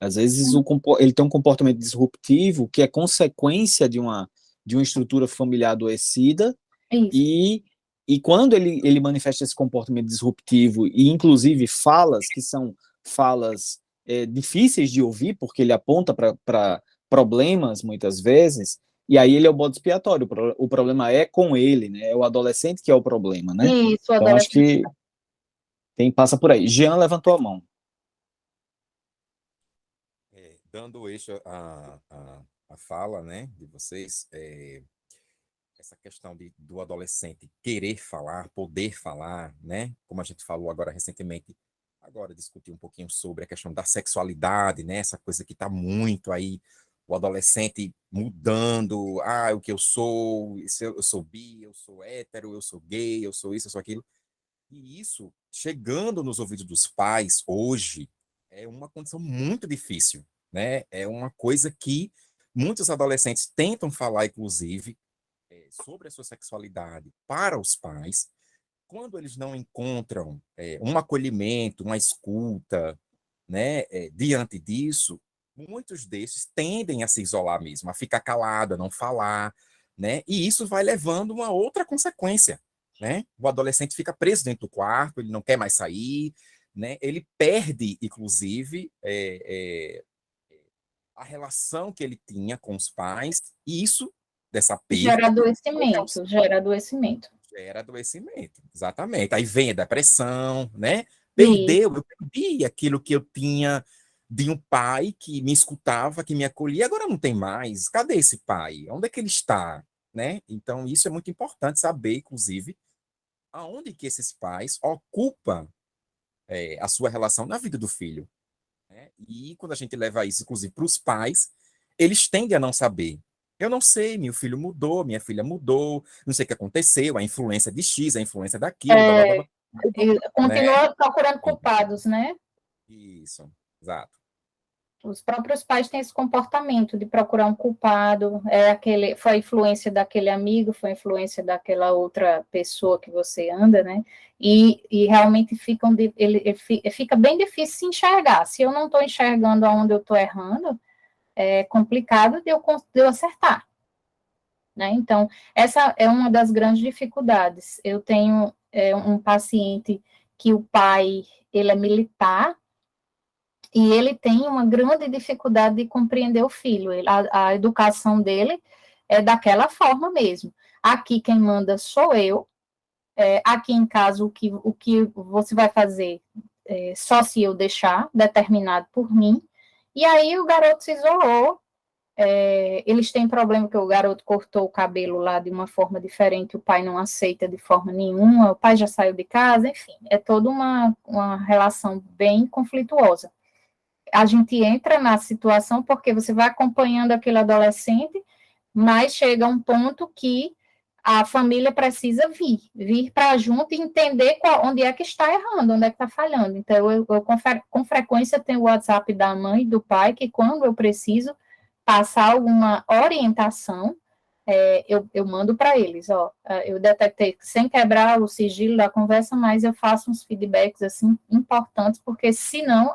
Às vezes ele tem um comportamento disruptivo que é consequência de uma estrutura familiar adoecida Isso. e quando ele manifesta esse comportamento disruptivo e inclusive falas que são falas difíceis de ouvir porque ele aponta para problemas muitas vezes e aí ele é o bode expiatório. O problema é com ele, né? É o adolescente que é o problema, né? Isso, o Então acho adolescente. que passa por aí. Jean levantou a mão. Dando eixo à fala, né, de vocês, essa questão do adolescente querer falar, poder falar, né, como a gente falou agora recentemente, agora discutir um pouquinho sobre a questão da sexualidade, né, essa coisa que está muito aí, o adolescente mudando, o que eu sou, eu sou bi, eu sou hétero, eu sou gay, eu sou isso, eu sou aquilo, e isso, chegando nos ouvidos dos pais hoje, é uma condição muito difícil, né? É uma coisa que muitos adolescentes tentam falar, inclusive, sobre a sua sexualidade para os pais, quando eles não encontram um acolhimento, uma escuta, né, diante disso, muitos desses tendem a se isolar mesmo, a ficar calado, a não falar, né? E isso vai levando uma outra consequência, né? O adolescente fica preso dentro do quarto, ele não quer mais sair, né? Ele perde, inclusive, a relação que ele tinha com os pais, e isso, dessa Gera perda, adoecimento, gera adoecimento. gera adoecimento, exatamente. Aí vem a depressão, né? E Eu perdi aquilo que eu tinha de um pai que me escutava, que me acolhia, agora não tem mais. Cadê esse pai? Onde é que ele está? Né? Então, isso é muito importante saber, inclusive, aonde que esses pais ocupam a sua relação na vida do filho. Né? E quando a gente leva isso, inclusive, para os pais, eles tendem a não saber. Eu não sei, meu filho mudou, minha filha mudou, não sei o que aconteceu, a influência de X, a influência daquilo, blá, blá, blá, blá, né? continua procurando culpados, né? Isso, exato. Os próprios pais têm esse comportamento de procurar um culpado, foi a influência daquele amigo, foi a influência daquela outra pessoa que você anda, né? E realmente fica bem difícil se enxergar. Se eu não estou enxergando aonde eu estou errando, é complicado de eu acertar. Né? Então, essa é uma das grandes dificuldades. Eu tenho um paciente que o pai ele é militar, e ele tem uma grande dificuldade de compreender o filho. A educação dele é daquela forma mesmo. Aqui quem manda sou eu. Aqui em casa o que você vai fazer só se eu deixar, determinado por mim. E aí o garoto se isolou. Eles têm problema que o garoto cortou o cabelo lá de uma forma diferente, o pai não aceita de forma nenhuma, o pai já saiu de casa, enfim, é toda uma relação bem conflituosa. A gente entra na situação porque você vai acompanhando aquele adolescente, mas chega um ponto que a família precisa vir para junto e entender onde é que está errando, onde é que está falhando. Então, eu com frequência tenho o WhatsApp da mãe e do pai, que quando eu preciso passar alguma orientação, eu mando para eles, eu detectei sem quebrar o sigilo da conversa, mas eu faço uns feedbacks assim importantes, porque senão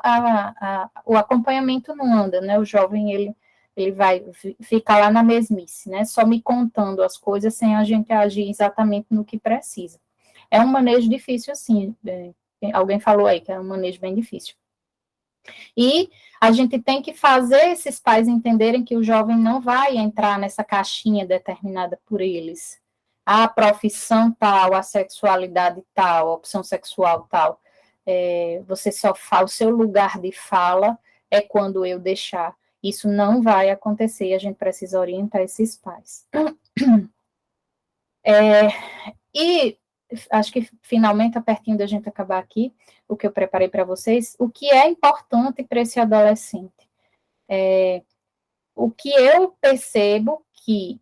o acompanhamento não anda, né? O jovem ele vai ficar lá na mesmice, né? Só me contando as coisas sem a gente agir exatamente no que precisa. É um manejo difícil, assim. Alguém falou aí que é um manejo bem difícil. E a gente tem que fazer esses pais entenderem que o jovem não vai entrar nessa caixinha determinada por eles. A profissão tal, a sexualidade tal, a opção sexual tal. Você só fala, o seu lugar de fala é quando eu deixar. Isso não vai acontecer, a gente precisa orientar esses pais. E acho que finalmente, tá pertinho da gente acabar aqui, o que eu preparei para vocês, o que é importante para esse adolescente. O que eu percebo que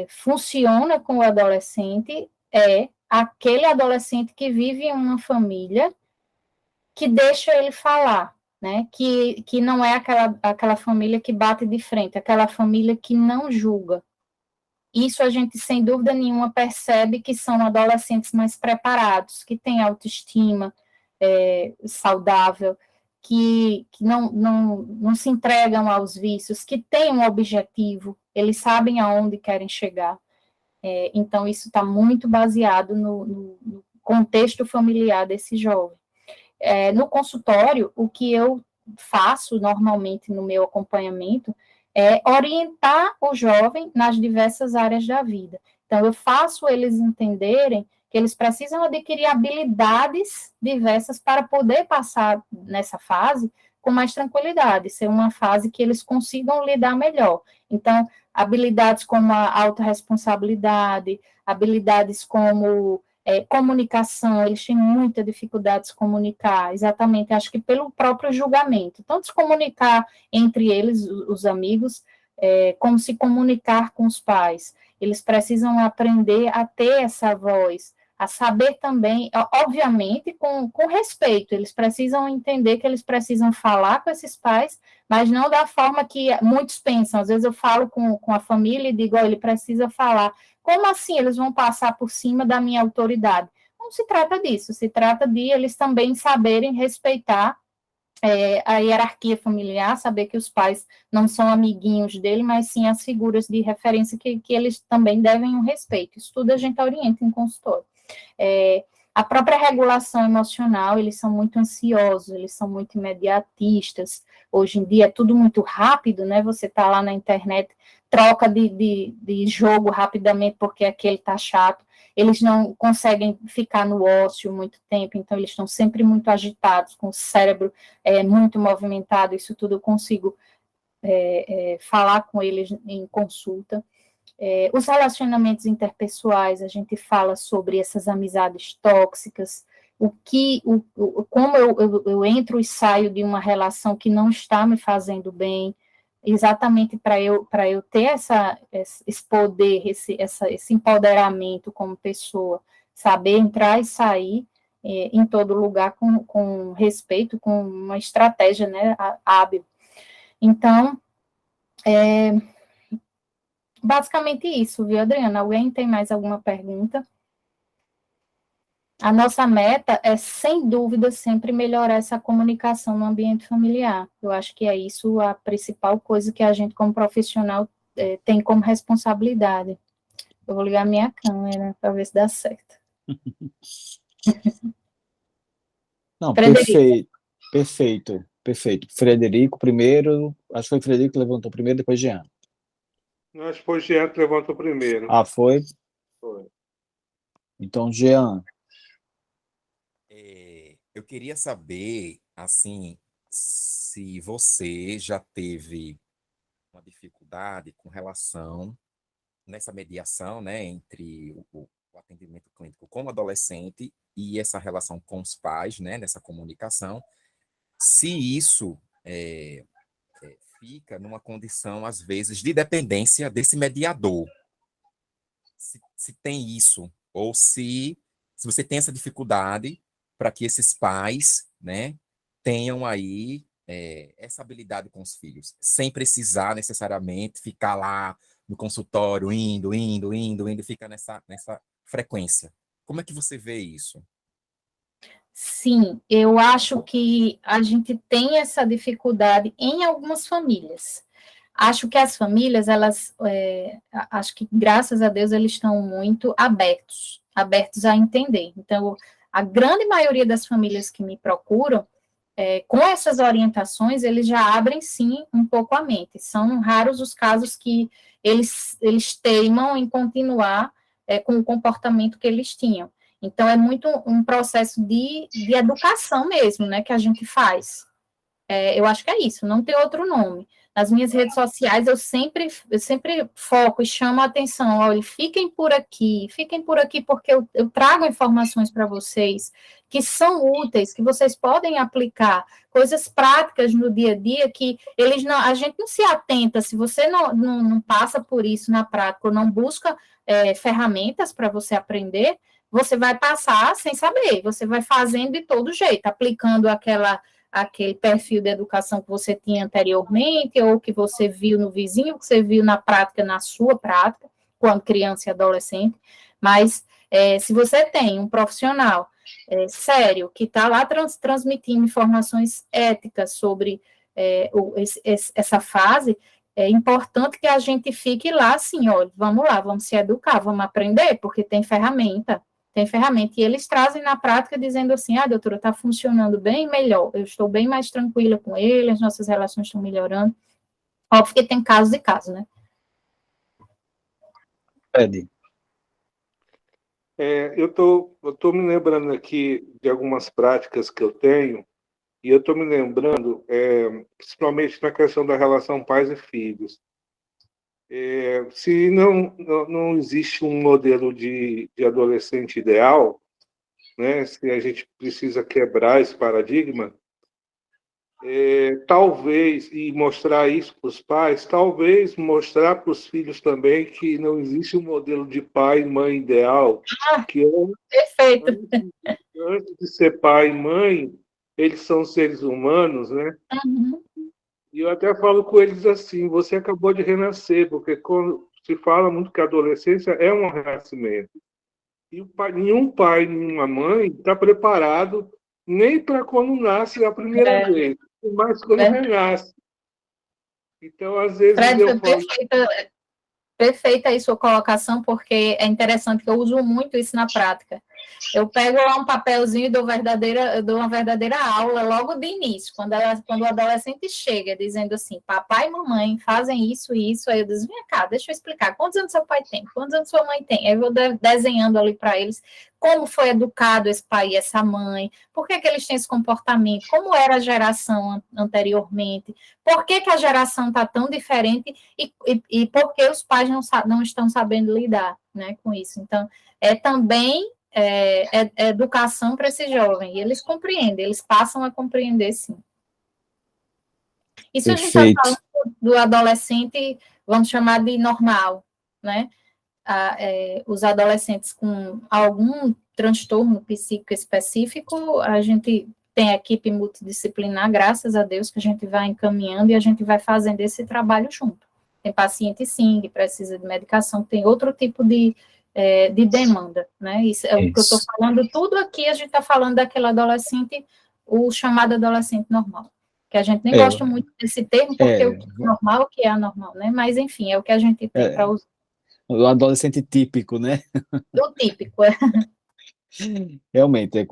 funciona com o adolescente é aquele adolescente que vive em uma família que deixa ele falar, né? Que não é aquela família que bate de frente, aquela família que não julga. isso a gente, sem dúvida nenhuma, percebe que são adolescentes mais preparados, que têm autoestima saudável, que não se entregam aos vícios, que têm um objetivo, eles sabem aonde querem chegar. Então, isso está muito baseado no contexto familiar desse jovem. No consultório, o que eu faço normalmente no meu acompanhamento é orientar o jovem nas diversas áreas da vida. Então, eu faço eles entenderem que eles precisam adquirir habilidades diversas para poder passar nessa fase com mais tranquilidade, ser uma fase que eles consigam lidar melhor. Então, habilidades como a autorresponsabilidade, habilidades como comunicação, eles têm muita dificuldade de se comunicar, exatamente, acho que pelo próprio julgamento, tanto se comunicar entre eles, os amigos, como se comunicar com os pais. Eles precisam aprender a ter essa voz, a saber também, obviamente, com respeito, eles precisam entender que eles precisam falar com esses pais, mas não da forma que muitos pensam. Às vezes eu falo com a família e digo, ele precisa falar. Como assim eles vão passar por cima da minha autoridade? Não se trata disso, se trata de eles também saberem respeitar a hierarquia familiar, saber que os pais não são amiguinhos dele, mas sim as figuras de referência que eles também devem um respeito. Isso tudo a gente orienta em consultório. A própria regulação emocional, eles são muito ansiosos, eles são muito imediatistas. Hoje em dia é tudo muito rápido, né? Você está lá na internet, troca de jogo rapidamente porque aquele está chato. Eles não conseguem ficar no ócio muito tempo, então eles estão sempre muito agitados, com o cérebro muito movimentado. Isso tudo eu consigo falar com eles em consulta. Os relacionamentos interpessoais, a gente fala sobre essas amizades tóxicas, como eu entro e saio de uma relação que não está me fazendo bem, exatamente para eu ter esse poder, esse empoderamento como pessoa, saber entrar e sair em todo lugar com respeito, com uma estratégia, né, hábil. Então, basicamente isso, viu, Adriana? Alguém tem mais alguma pergunta? A nossa meta é, sem dúvida, sempre melhorar essa comunicação no ambiente familiar. Eu acho que é isso a principal coisa que a gente, como profissional, tem como responsabilidade. Eu vou ligar minha câmera para ver se dá certo. Não, Frederico. perfeito. Frederico primeiro, acho que foi o Frederico que levantou primeiro, depois Jean. Acho que foi o Jean que levantou primeiro. Ah, foi? Foi. Então, Jean. Eu queria saber, assim, se você já teve uma dificuldade com relação nessa mediação, né, entre o atendimento clínico com o adolescente e essa relação com os pais, né, nessa comunicação, se isso fica numa condição, às vezes, de dependência desse mediador. Se tem isso, ou se você tem essa dificuldade para que esses pais, né, tenham aí essa habilidade com os filhos, sem precisar necessariamente ficar lá no consultório, indo, fica nessa frequência. Como é que você vê isso? Sim, eu acho que a gente tem essa dificuldade em algumas famílias. Acho que as famílias, acho que, graças a Deus, eles estão muito abertos a entender. Então, a grande maioria das famílias que me procuram, com essas orientações, eles já abrem, sim, um pouco a mente. São raros os casos que eles teimam em continuar com o comportamento que eles tinham. Então, é muito um processo de educação mesmo, né, que a gente faz. Eu acho que é isso, não tem outro nome. Nas minhas redes sociais, eu sempre foco e chamo a atenção. Olha, fiquem por aqui, porque eu trago informações para vocês que são úteis, que vocês podem aplicar, coisas práticas no dia a dia que a gente não se atenta, se você não passa por isso na prática, ou não busca ferramentas para você aprender, você vai passar sem saber, você vai fazendo de todo jeito, aplicando aquele perfil de educação que você tinha anteriormente, ou que você viu no vizinho, que você viu na prática, na sua prática, quando criança e adolescente, mas se você tem um profissional sério que está lá transmitindo informações éticas sobre essa fase, é importante que a gente fique lá assim, olha, vamos lá, vamos se educar, vamos aprender, porque tem ferramenta, e eles trazem na prática dizendo assim, doutora, está funcionando bem melhor, eu estou bem mais tranquila com ele, as nossas relações estão melhorando. Óbvio que tem casos e casos, né? Ed. Eu tô me lembrando aqui de algumas práticas que eu tenho, e eu estou me lembrando, principalmente na questão da relação pais e filhos. Se não existe um modelo de adolescente ideal, né, se a gente precisa quebrar esse paradigma, talvez, e mostrar isso para os pais, talvez mostrar para os filhos também que não existe um modelo de pai e mãe ideal, que perfeito. Antes de ser pai e mãe, eles são seres humanos, né? Uhum. E eu até falo com eles assim, você acabou de renascer, porque quando se fala muito que a adolescência é um renascimento. E nenhum pai, nenhuma mãe está preparado nem para quando nasce a primeira vez, mas quando renasce. Então, às vezes, Fred, eu falo... Perfeita aí sua colocação, porque é interessante que eu uso muito isso na prática. Eu pego lá um papelzinho e dou uma verdadeira aula logo de início, quando o adolescente chega dizendo assim, papai e mamãe fazem isso e isso, aí eu digo, vem cá, deixa eu explicar, quantos anos seu pai tem, quantos anos sua mãe tem? Aí eu vou desenhando ali para eles como foi educado esse pai e essa mãe, por que eles têm esse comportamento, como era a geração anteriormente, por que a geração está tão diferente e por que os pais não estão sabendo lidar, né, com isso. Então, também educação para esse jovem, e eles compreendem, eles passam a compreender, sim. E se a gente está falando do adolescente, vamos chamar de normal, né? Os adolescentes com algum transtorno psíquico específico, a gente tem a equipe multidisciplinar, graças a Deus, que a gente vai encaminhando e a gente vai fazendo esse trabalho junto. Tem paciente, sim, que precisa de medicação, tem outro tipo de demanda, né? Isso é o que eu estou falando, tudo aqui a gente está falando daquele adolescente, o chamado adolescente normal, que a gente nem gosta muito desse termo, porque o que é normal, o que é anormal, né? Mas, enfim, é o que a gente tem para usar. O adolescente típico, né? O típico, Realmente,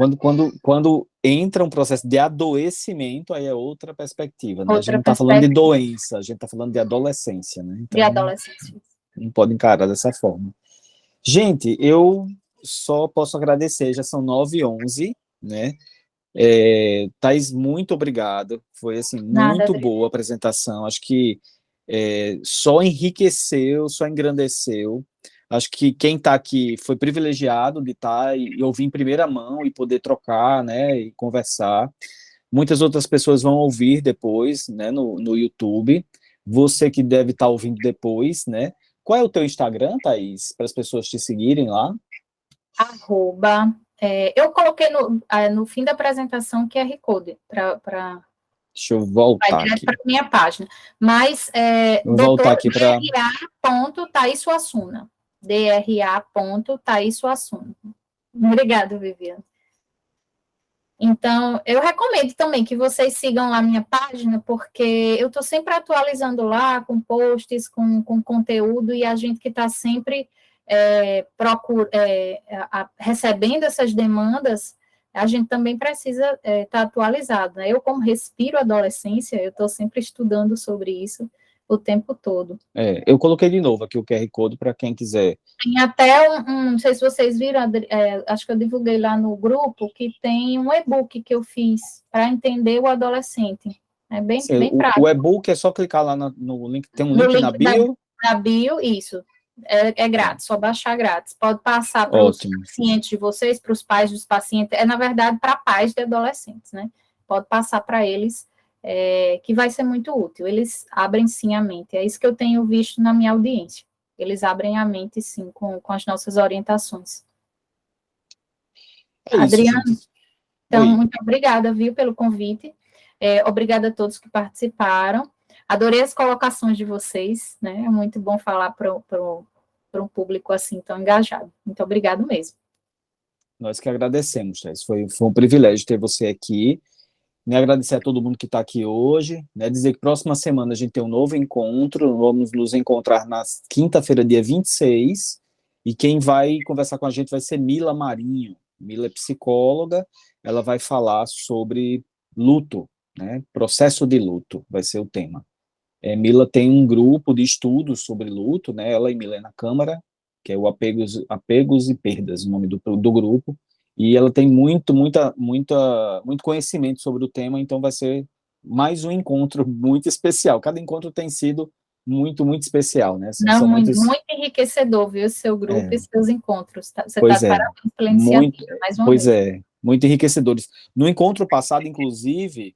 quando entra um processo de adoecimento, aí é outra perspectiva, né? A gente não está falando de doença, a gente está falando de adolescência, né? Então, de adolescência. Não pode encarar dessa forma. Gente, eu só posso agradecer, já são 9h11, né? Thaís, muito obrigado, foi assim, muito boa a apresentação, acho que só enriqueceu, só engrandeceu. Acho que quem está aqui foi privilegiado de estar e ouvir em primeira mão e poder trocar, né, e conversar. Muitas outras pessoas vão ouvir depois, né, no YouTube. Você que deve estar ouvindo depois, né? Qual é o teu Instagram, Thaís, para as pessoas te seguirem lá? Eu coloquei no fim da apresentação QR Code para... Deixa eu voltar aqui. Para minha página. Mas, vou voltar aqui para... DRA.Thaís Suassuna. DRA.Thaís Suassuna. Obrigada, Viviane. Então, eu recomendo também que vocês sigam lá minha página, porque eu estou sempre atualizando lá, com posts, com conteúdo, e a gente que está sempre recebendo essas demandas, a gente também precisa estar atualizado, né? Eu, como respiro adolescência, eu estou sempre estudando sobre isso o tempo todo. Eu coloquei de novo aqui o QR Code para quem quiser. Tem até não sei se vocês viram, acho que eu divulguei lá no grupo, que tem um e-book que eu fiz para entender o adolescente. É bem prático. O e-book é só clicar lá no link, tem um link na bio? Na bio, isso. É grátis, só baixar grátis. Pode passar para os pacientes de vocês, para os pais dos pacientes, na verdade, para pais de adolescentes, né? Pode passar para eles, que vai ser muito útil. Eles abrem sim a mente. É isso que eu tenho visto na minha audiência. Eles abrem a mente, sim, com as nossas orientações. Adriano, então, muito obrigada, viu, pelo convite. Obrigada a todos que participaram. Adorei as colocações de vocês, né? É muito bom falar para para um público assim tão engajado. Muito obrigado mesmo. Nós que agradecemos, Thais. Foi um privilégio ter você aqui. Me agradecer a todo mundo que está aqui hoje, né? Dizer que próxima semana a gente tem um novo encontro, vamos nos encontrar na quinta-feira, dia 26, e quem vai conversar com a gente vai ser Mila Marinho. Mila é psicóloga, ela vai falar sobre luto, né? Processo de luto vai ser o tema. Mila tem um grupo de estudos sobre luto, né? Ela e Milena Câmara, que é o Apegos e Perdas, o nome do grupo, e ela tem muito conhecimento sobre o tema, então vai ser mais um encontro muito especial. Cada encontro tem sido muito especial, né? Não, muito enriquecedor, viu, seu grupo e seus encontros. Você está de parabéns pela iniciativa, mais uma vez. Pois é, muito enriquecedores. No encontro passado, inclusive,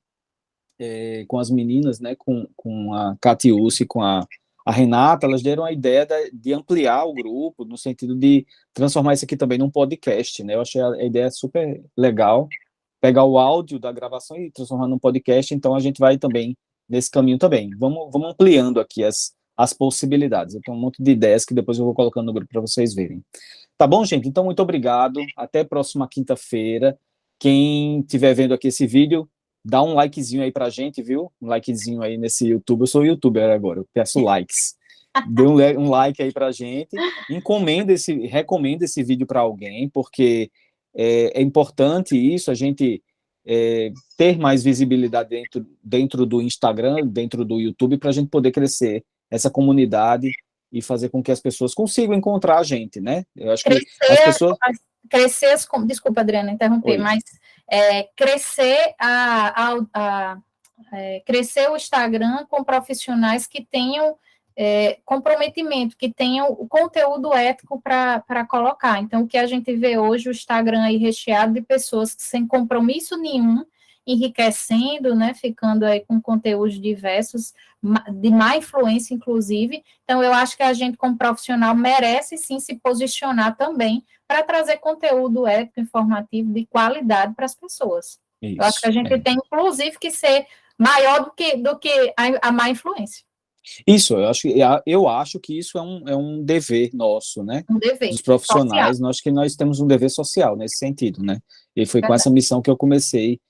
com as meninas, né, com a Catiúcia e com a Renata, elas deram a ideia de ampliar o grupo, no sentido de transformar isso aqui também num podcast, né? Eu achei a ideia super legal, pegar o áudio da gravação e transformar num podcast, então a gente vai também nesse caminho também. Vamos ampliando aqui as possibilidades. Eu tenho um monte de ideias que depois eu vou colocando no grupo para vocês verem. Tá bom, gente? Então, muito obrigado. Até a próxima quinta-feira. Quem estiver vendo aqui esse vídeo, dá um likezinho aí pra gente, viu? Um likezinho aí nesse YouTube. Eu sou youtuber agora, eu peço likes. Dê um like aí pra gente. Recomenda esse vídeo para alguém, porque é importante isso, a gente ter mais visibilidade dentro do Instagram, dentro do YouTube, para a gente poder crescer essa comunidade e fazer com que as pessoas consigam encontrar a gente, né? Eu acho que as pessoas... Desculpa, Adriana, interromper, Oi. mas crescer o Instagram com profissionais que tenham comprometimento, que tenham o conteúdo ético para colocar. Então, o que a gente vê hoje, o Instagram aí recheado de pessoas sem compromisso nenhum, enriquecendo, né, ficando aí com conteúdos diversos, de má influência, inclusive. Então, eu acho que a gente, como profissional, merece, sim, se posicionar também para trazer conteúdo ético, informativo, de qualidade para as pessoas. Isso, eu acho que a gente tem, inclusive, que ser maior do que a má influência. Isso, eu acho que isso é um dever nosso, né? Um dever dos profissionais, social. Acho que nós temos um dever social nesse sentido, né? E foi com essa missão que eu comecei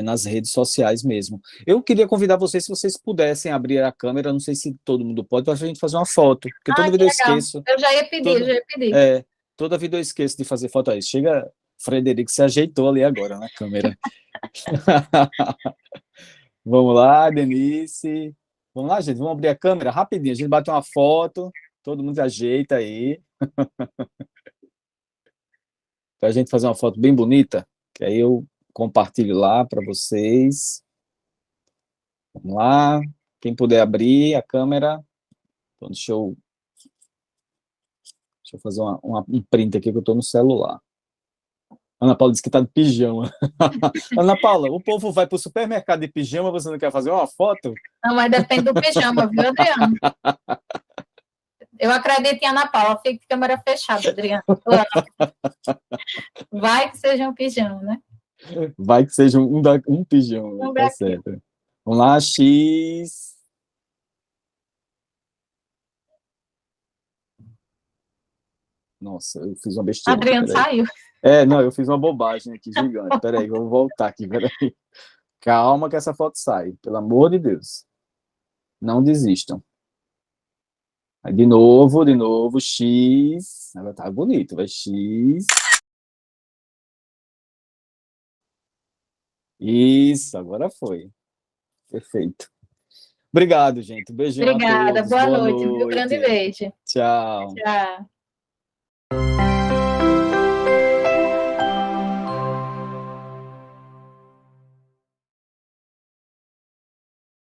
nas redes sociais mesmo. Eu queria convidar vocês, se vocês pudessem abrir a câmera, não sei se todo mundo pode, para a gente fazer uma foto, porque toda vida eu esqueço. Eu já ia pedir. Toda vida eu esqueço de fazer foto aí. Chega, Frederico se ajeitou ali agora na câmera. Vamos lá, Denise. Vamos lá, gente, vamos abrir a câmera rapidinho, a gente bate uma foto, todo mundo ajeita aí. Para a gente fazer uma foto bem bonita, que aí eu compartilho lá para vocês. Vamos lá. Quem puder abrir a câmera. Então, deixa eu fazer um print aqui, que eu estou no celular. Ana Paula disse que está de pijama. Ana Paula, o povo vai para o supermercado de pijama, você não quer fazer uma foto? Não, mas depende do pijama, viu, Adriano? Eu acredito em Ana Paula, fica de câmera fechada, Adriano. Vai que seja um pijama, né? Vai que seja um pijama, tá certo. Vamos lá, X. Nossa, eu fiz uma besteira. Adriano saiu. Não, eu fiz uma bobagem aqui, gigante. Peraí, vou voltar aqui, peraí. Calma que essa foto sai, pelo amor de Deus. Não desistam. Aí, de novo, X. Agora tá bonito, vai X. Isso, agora foi. Perfeito. Obrigado, gente. Beijão. Obrigada, a todos. boa noite. Um grande beijo. Tchau. Tchau.